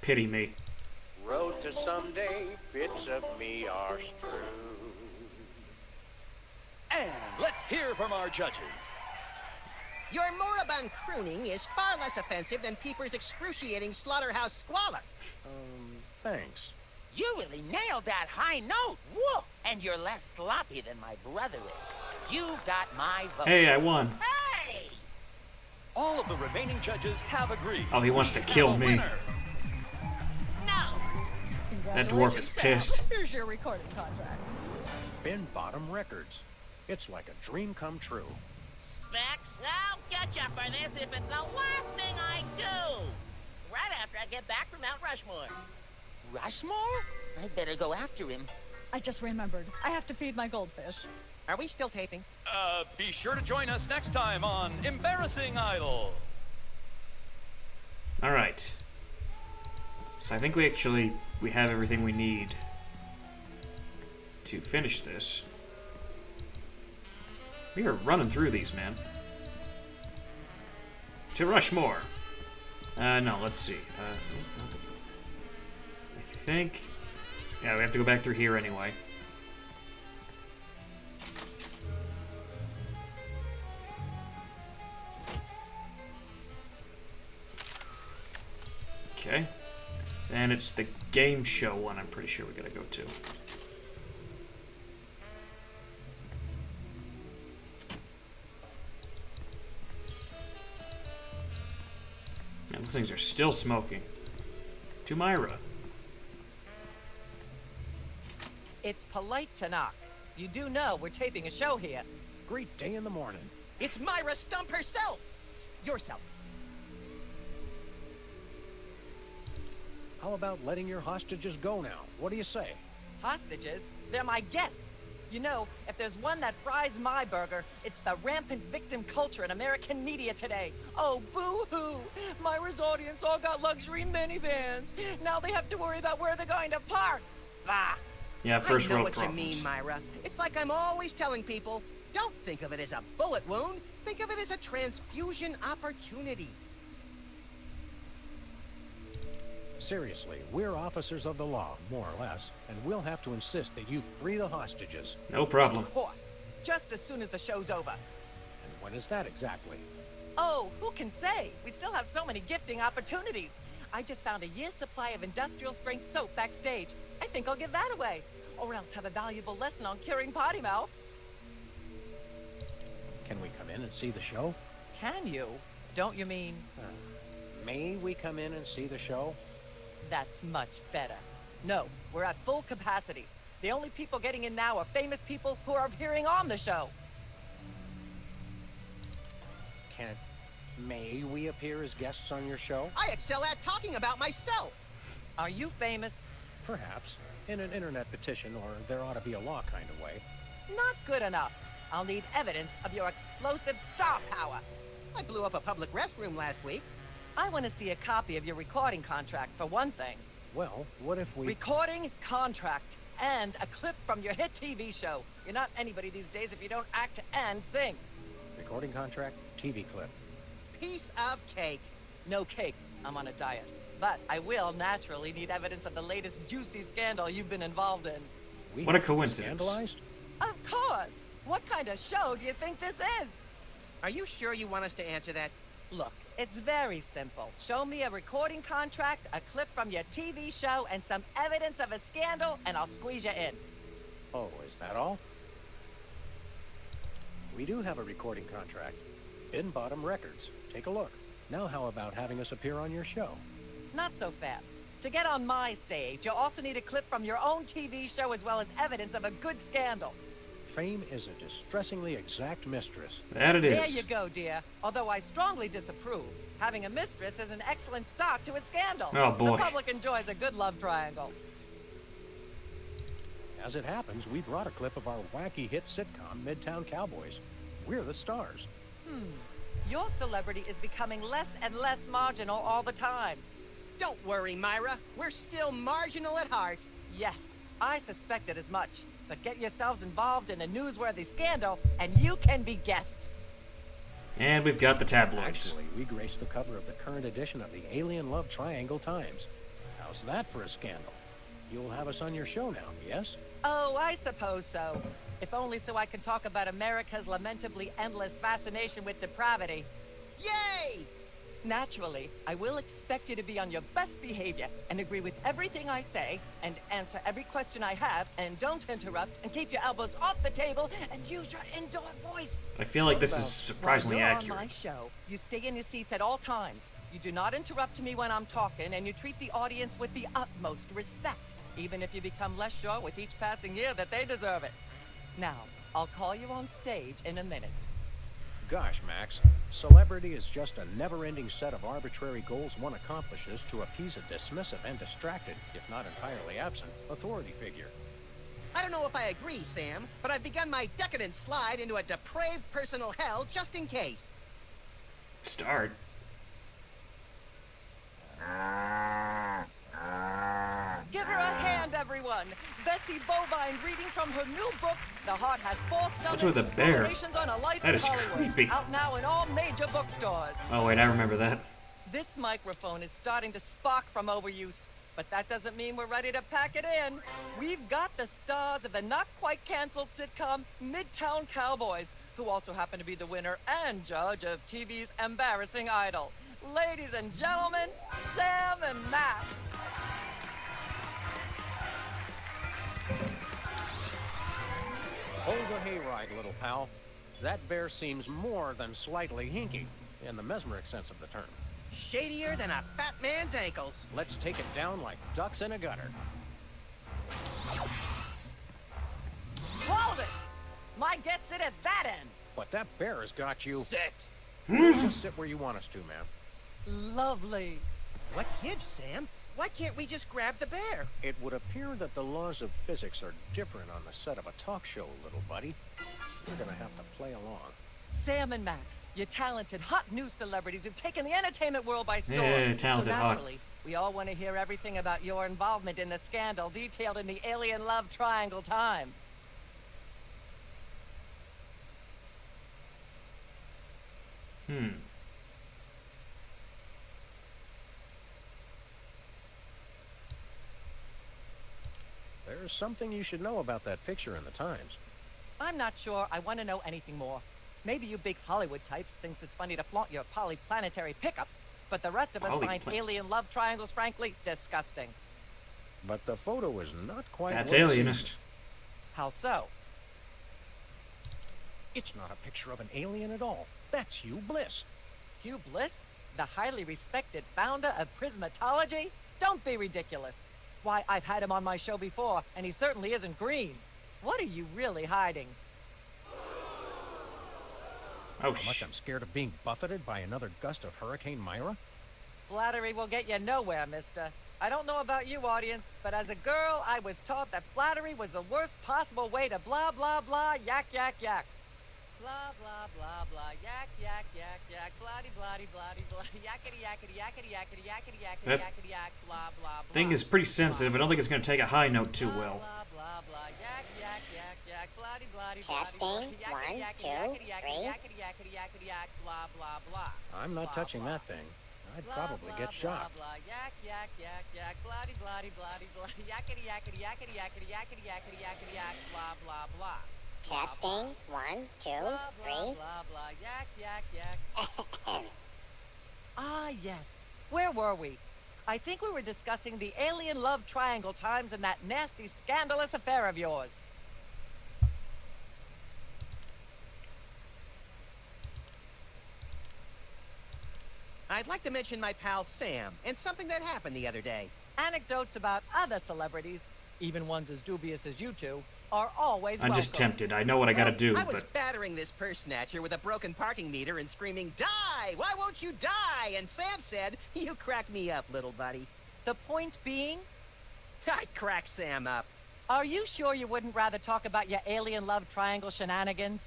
[SPEAKER 1] Pity me.
[SPEAKER 3] Road to someday, bits of me are strewn.
[SPEAKER 10] And let's hear from our judges.
[SPEAKER 2] Your moribund crooning is far less offensive than Peeper's excruciating slaughterhouse squalor.
[SPEAKER 3] Thanks.
[SPEAKER 11] You really nailed that high note. Whoa! And you're less sloppy than my brother is. You've got my vote.
[SPEAKER 1] Hey, I won.
[SPEAKER 11] Hey!
[SPEAKER 10] All of the remaining judges have agreed.
[SPEAKER 1] Oh, he wants to kill me. That dwarf is pissed.
[SPEAKER 9] Here's your recording contract.
[SPEAKER 3] Bin Bottom Records. It's like a dream come true.
[SPEAKER 17] Specs, I'll get you for this if it's the last thing I do. Right after I get back from Mount Rushmore.
[SPEAKER 11] Rushmore? I'd better go after him.
[SPEAKER 9] I just remembered. I have to feed my goldfish.
[SPEAKER 2] Are we still taping?
[SPEAKER 10] Be sure to join us next time on Embarrassing Idol.
[SPEAKER 1] Alright. So I think we have everything we need to finish this. We are running through these, man. To Rushmore. No, let's see. I think... Yeah, we have to go back through here anyway. Okay. And it's the game show one I'm pretty sure we gotta go to. Man, those things are still smoking. To Myra.
[SPEAKER 18] It's polite to knock. You do know we're taping a show here.
[SPEAKER 3] Great day in the morning.
[SPEAKER 2] It's Myra Stump herself! Yourself.
[SPEAKER 3] How about letting your hostages go now? What do you say?
[SPEAKER 18] Hostages? They're my guests. You know, if there's one that fries my burger, it's the rampant victim culture in American media today. Oh, boo-hoo! Myra's audience all got luxury minivans. Now they have to worry about where they're going to park. Bah!
[SPEAKER 1] Yeah, first
[SPEAKER 2] I know
[SPEAKER 1] world
[SPEAKER 2] what
[SPEAKER 1] problems.
[SPEAKER 2] you mean, Myra. It's like I'm always telling people, don't think of it as a bullet wound. Think of it as a transfusion opportunity.
[SPEAKER 3] Seriously, we're officers of the law, more or less, and we'll have to insist that you free the hostages.
[SPEAKER 1] No problem.
[SPEAKER 18] Of course. Just as soon as the show's over.
[SPEAKER 3] And when is that exactly?
[SPEAKER 18] Oh, who can say? We still have so many gifting opportunities. I just found a year's supply of industrial-strength soap backstage. I think I'll give that away. Or else have a valuable lesson on curing potty mouth.
[SPEAKER 3] Can we come in and see the show?
[SPEAKER 18] Can you? Don't you mean...
[SPEAKER 3] May we come in and see the show?
[SPEAKER 18] That's much better. No, we're at full capacity. The only people getting in now are famous people who are appearing on the show.
[SPEAKER 3] May we appear as guests on your show?
[SPEAKER 2] I excel at talking about myself.
[SPEAKER 18] Are you famous?
[SPEAKER 3] Perhaps. In an internet petition, or there ought to be a law kind of way.
[SPEAKER 18] Not good enough. I'll need evidence of your explosive star power.
[SPEAKER 2] I blew up a public restroom last week.
[SPEAKER 18] I want to see a copy of your recording contract, for one thing.
[SPEAKER 3] Well, what if we...
[SPEAKER 18] Recording contract and a clip from your hit TV show. You're not anybody these days if you don't act and sing.
[SPEAKER 3] Recording contract, TV clip.
[SPEAKER 2] Piece of cake.
[SPEAKER 18] No cake. I'm on a diet. But I will naturally need evidence of the latest juicy scandal you've been involved in.
[SPEAKER 1] What a coincidence.
[SPEAKER 3] Scandalized?
[SPEAKER 18] Of course. What kind of show do you think this is?
[SPEAKER 2] Are you sure you want us to answer that?
[SPEAKER 18] Look, it's very simple. Show me a recording contract, a clip from your TV show, and some evidence of a scandal, and I'll squeeze you in.
[SPEAKER 3] Oh, is that all? We do have a recording contract. In Bottom Records. Take a look. Now how about having us appear on your show?
[SPEAKER 18] Not so fast. To get on my stage, you'll also need a clip from your own TV show as well as evidence of a good scandal.
[SPEAKER 3] Fame is a distressingly exact mistress.
[SPEAKER 1] That it
[SPEAKER 18] There
[SPEAKER 1] is.
[SPEAKER 18] you go, dear. Although I strongly disapprove. Having a mistress is an excellent start to a scandal.
[SPEAKER 1] Oh, boy.
[SPEAKER 18] The public enjoys a good love triangle.
[SPEAKER 3] As it happens, we brought a clip of our wacky hit sitcom, Midtown Cowboys. We're the stars.
[SPEAKER 18] Your celebrity is becoming less and less marginal all the time.
[SPEAKER 2] Don't worry, Myra. We're still marginal at heart.
[SPEAKER 18] Yes, I suspected as much. But get yourselves involved in a newsworthy scandal, and you can be guests.
[SPEAKER 1] And we've got the tabloids.
[SPEAKER 3] Actually, we graced the cover of the current edition of the Alien Love Triangle Times. How's that for a scandal? You'll have us on your show now, yes?
[SPEAKER 18] Oh, I suppose so. If only so I can talk about America's lamentably endless fascination with depravity.
[SPEAKER 2] Yay!
[SPEAKER 18] Naturally, I will expect you to be on your best behavior and agree with everything I say and answer every question I have and don't interrupt and keep your elbows off the table and use your indoor voice.
[SPEAKER 1] I feel like this is surprisingly
[SPEAKER 18] While you're
[SPEAKER 1] accurate.
[SPEAKER 18] on my show, you stay in your seats at all times. You do not interrupt me when I'm talking, and you treat the audience with the utmost respect, even if you become less sure with each passing year that they deserve it. Now, I'll call you on stage in a minute.
[SPEAKER 3] Gosh, Max, celebrity is just a never-ending set of arbitrary goals one accomplishes to appease a dismissive and distracted, if not entirely absent, authority figure.
[SPEAKER 2] I don't know if I agree, Sam, but I've begun my decadent slide into a depraved personal hell just in case.
[SPEAKER 1] Start.
[SPEAKER 18] Give her a hand, everyone. Bessie Bovine reading from her new book, The Heart Has Four Stomachs.
[SPEAKER 1] What's with a bear?
[SPEAKER 18] Variations on a Life
[SPEAKER 1] That
[SPEAKER 18] in
[SPEAKER 1] is
[SPEAKER 18] Hollywood.
[SPEAKER 1] creepy.
[SPEAKER 18] Out now in all major bookstores.
[SPEAKER 1] Oh, wait, I remember that.
[SPEAKER 18] This microphone is starting to spark from overuse, but that doesn't mean we're ready to pack it in. We've got the stars of the not-quite-canceled sitcom Midtown Cowboys, who also happen to be the winner and judge of TV's Embarrassing Idol. Ladies and gentlemen, Sam and Matt.
[SPEAKER 3] Hold the hayride, little pal. That bear seems more than slightly hinky, in the mesmeric sense of the term.
[SPEAKER 2] Shadier than a fat man's ankles.
[SPEAKER 3] Let's take it down like ducks in a gutter.
[SPEAKER 18] Hold it! My guests sit at that end.
[SPEAKER 3] But that bear has got you...
[SPEAKER 2] Sit.
[SPEAKER 3] Just sit where you want us to, ma'am.
[SPEAKER 18] Lovely.
[SPEAKER 2] What gives, Sam? Why can't we just grab the bear?
[SPEAKER 3] It would appear that the laws of physics are different on the set of a talk show, little buddy. You're gonna have to play along.
[SPEAKER 18] Sam and Max, you're talented, hot news celebrities who've taken the entertainment world by storm.
[SPEAKER 1] Yeah, talented,
[SPEAKER 18] so
[SPEAKER 1] hot.
[SPEAKER 18] naturally, we all want to hear everything about your involvement in the scandal detailed in the Alien Love Triangle Times.
[SPEAKER 3] There's something you should know about that picture in the Times.
[SPEAKER 18] I'm not sure I want to know anything more. Maybe you big Hollywood types thinks it's funny to flaunt your polyplanetary pickups, but the rest of us find alien love triangles, frankly, disgusting.
[SPEAKER 3] But the photo is not quite...
[SPEAKER 1] That's
[SPEAKER 3] what it
[SPEAKER 1] alienist.
[SPEAKER 3] seems.
[SPEAKER 18] How so?
[SPEAKER 3] It's not a picture of an alien at all. That's Hugh Bliss.
[SPEAKER 18] Hugh Bliss? The highly respected founder of Prismatology? Don't be ridiculous. Why, I've had him on my show before, and he certainly isn't green. What are you really hiding?
[SPEAKER 3] How much I'm scared of being buffeted by another gust of Hurricane Myra?
[SPEAKER 18] Flattery will get you nowhere, mister. I don't know about you, audience, but as a girl, I was taught that flattery was the worst possible way to blah, blah, blah, yak, yak, yak. Blah, blah, blah, blah, yak, yak, yak, yak, blah-de, blah-de, blah-de, blah, yakety, yakety, yakety, yakety, yakety, yakety,
[SPEAKER 1] That
[SPEAKER 18] yakety, yak, blah, blah, blah.
[SPEAKER 1] thing is pretty sensitive. I don't think it's going to take a high note too well.
[SPEAKER 18] Blah, blah, blah, yak, yak, yak, yak, blah-de, blah-de,
[SPEAKER 15] Testing.
[SPEAKER 18] blah-de,
[SPEAKER 15] 1, 2, 3.
[SPEAKER 18] yakety, yakety, yakety, yak, blah, blah, blah.
[SPEAKER 3] I'm not touching that thing. I'd probably get shocked.
[SPEAKER 18] Blah, blah, yak, yak, yak, yak, blah-de, blah-de, blah-de, blah, yakety, yakety, yakety, yakety, yakety, yakety, yakety, yak, blah, blah, blah.
[SPEAKER 15] Testing. 1, 2, 3.
[SPEAKER 18] Blah, blah, yak, yak, yak. Ah, yes. Where were we? I think we were discussing the alien love triangle times and that nasty, scandalous affair of yours.
[SPEAKER 2] I'd like to mention my pal Sam and something that happened the other day.
[SPEAKER 18] Anecdotes about other celebrities, even ones as dubious as you two, are always
[SPEAKER 1] I'm just
[SPEAKER 18] welcome.
[SPEAKER 1] tempted. I know what I gotta do,
[SPEAKER 2] I was
[SPEAKER 1] but
[SPEAKER 2] battering this purse snatcher with a broken parking meter and screaming, "Die! Why won't you die?" And Sam said, "You crack me up, little buddy."
[SPEAKER 18] The point being?
[SPEAKER 2] I crack Sam up.
[SPEAKER 18] Are you sure you wouldn't rather talk about your alien love triangle shenanigans?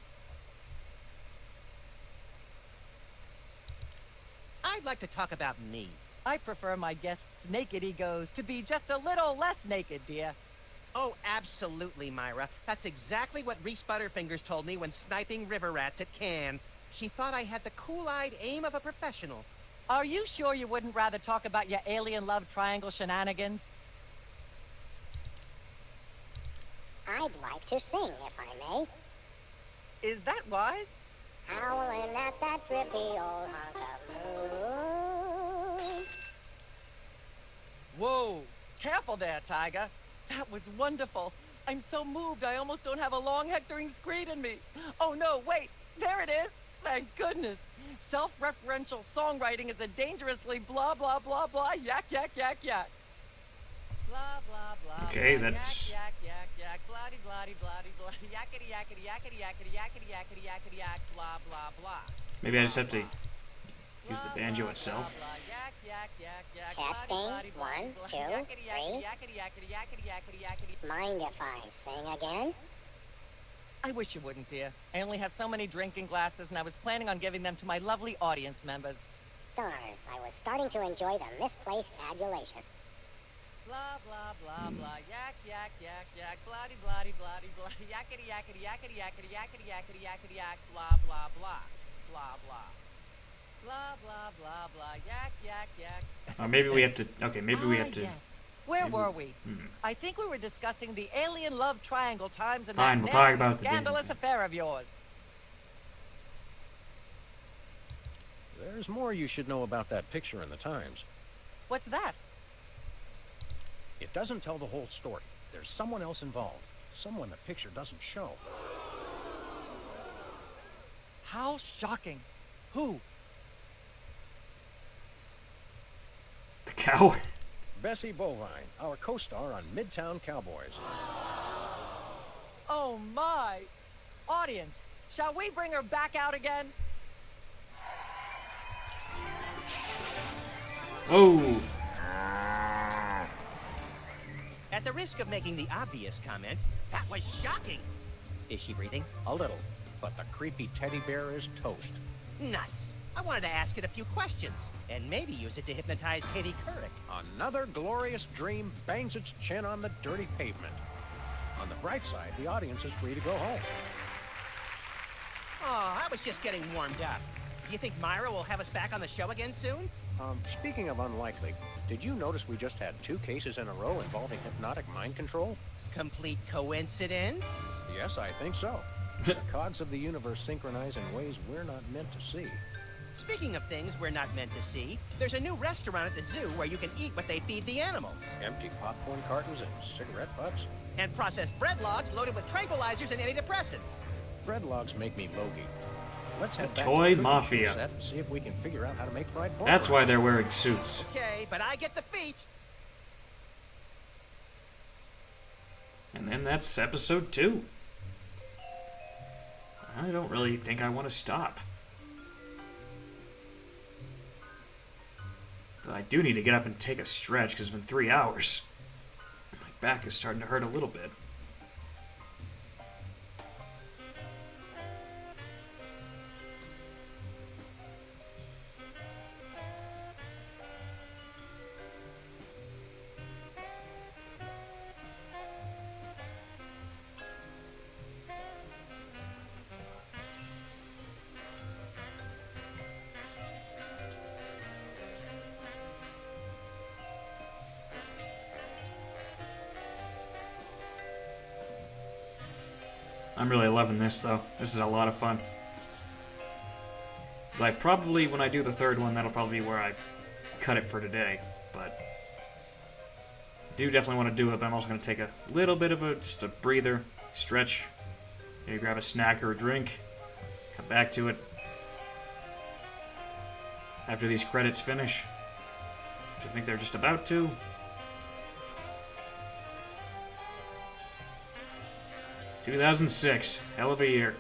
[SPEAKER 2] I'd like to talk about me.
[SPEAKER 18] I prefer my guests' naked egos to be just a little less naked, dear.
[SPEAKER 2] Oh, absolutely, Myra. That's exactly what Reese Butterfingers told me when sniping river rats at Cannes. She thought I had the cool-eyed aim of a professional.
[SPEAKER 18] Are you sure you wouldn't rather talk about your alien love triangle shenanigans?
[SPEAKER 15] I'd like to sing, if I may.
[SPEAKER 18] Is that wise?
[SPEAKER 15] Howling at that drippy old hunk of moon.
[SPEAKER 18] Whoa! Careful there, Tiger. That was wonderful. I'm so moved I almost don't have a long hectoring screed in me. Oh no, wait! There it is! Thank goodness! Self-referential songwriting is a dangerously blah blah blah blah yak yak yak yak. Blah blah blah.
[SPEAKER 1] Okay,
[SPEAKER 18] blah,
[SPEAKER 1] that's-
[SPEAKER 18] yak yak yak yak blah blah blah blah yakety yakety yakety yakety yakety yakety yakety yak blah blah blah.
[SPEAKER 1] maybe I just have to use the banjo itself.
[SPEAKER 15] Testing. 1, 2, 3. Mind if I sing again?
[SPEAKER 18] I wish you wouldn't, dear. I only have so many drinking glasses, and I was planning on giving them to my lovely audience members.
[SPEAKER 15] Darn, I was starting to enjoy the misplaced adulation.
[SPEAKER 18] Blah blah blah blah yak yak yak yak blah blah blah blah yakety yakety yakety yakety yakety yakety yakety yak blah blah blah blah blah blah blah blah blah yak yak yak.
[SPEAKER 1] Maybe we have to. Okay, maybe we have to.
[SPEAKER 18] Yes. Where
[SPEAKER 1] maybe-
[SPEAKER 18] were we? I think we were discussing the alien love triangle times and
[SPEAKER 1] Fine,
[SPEAKER 18] that
[SPEAKER 1] we'll talk
[SPEAKER 18] nasty,
[SPEAKER 1] about the damn
[SPEAKER 18] scandalous
[SPEAKER 1] thing.
[SPEAKER 18] affair of yours.
[SPEAKER 3] There's more you should know about that picture in the Times.
[SPEAKER 18] What's that?
[SPEAKER 3] It doesn't tell the whole story. There's someone else involved. Someone the picture doesn't show.
[SPEAKER 18] How shocking. Who?
[SPEAKER 1] The cow.
[SPEAKER 3] Bessie Bovine, our co-star on Midtown Cowboys.
[SPEAKER 18] Oh my! Audience, shall we bring her back out again?
[SPEAKER 1] Oh.
[SPEAKER 2] At the risk of making the obvious comment, that was shocking. Is she breathing?
[SPEAKER 3] A little, but the creepy teddy bear is toast.
[SPEAKER 2] Nuts. I wanted to ask it a few questions, and maybe use it to hypnotize Katie Couric.
[SPEAKER 3] Another glorious dream bangs its chin on the dirty pavement. On the bright side, the audience is free to go home.
[SPEAKER 2] Oh, I was just getting warmed up. Do you think Myra will have us back on the show again soon?
[SPEAKER 3] Speaking of unlikely, did you notice we just had 2 cases in a row involving hypnotic mind control?
[SPEAKER 2] Complete coincidence?
[SPEAKER 3] Yes, I think so. The cogs of the universe synchronize in ways we're not meant to see.
[SPEAKER 2] Speaking of things we're not meant to see, there's a new restaurant at the zoo where you can eat what they feed the animals.
[SPEAKER 3] Empty popcorn cartons and cigarette butts?
[SPEAKER 2] And processed bread logs loaded with tranquilizers and antidepressants.
[SPEAKER 3] Bread logs make me logy. Let's head
[SPEAKER 1] The
[SPEAKER 3] back
[SPEAKER 1] Toy
[SPEAKER 3] to the cooking
[SPEAKER 1] Mafia.
[SPEAKER 3] set and see if we can figure out how to make fried pork.
[SPEAKER 1] That's why they're wearing suits.
[SPEAKER 2] Okay, but I get the feet.
[SPEAKER 1] And then that's episode 2. I don't really think I want to stop. I do need to get up and take a stretch because it's been 3 hours. My back is starting to hurt a little bit. I'm really loving this, though. This is a lot of fun. Like, probably when I do the third one, that'll probably be where I cut it for today. But I do definitely want to do it, but I'm also going to take a little bit of just a breather, stretch, maybe grab a snack or a drink, come back to it after these credits finish, which I think they're just about to. "2006, hell of a year."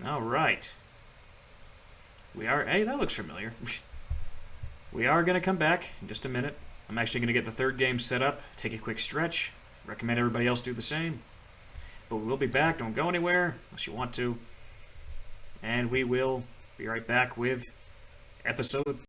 [SPEAKER 1] All right. Hey, that looks familiar. We are going to come back in just a minute. I'm actually going to get the third game set up, take a quick stretch. Recommend everybody else do the same. But we will be back. Don't go anywhere unless you want to. And we will be right back with episode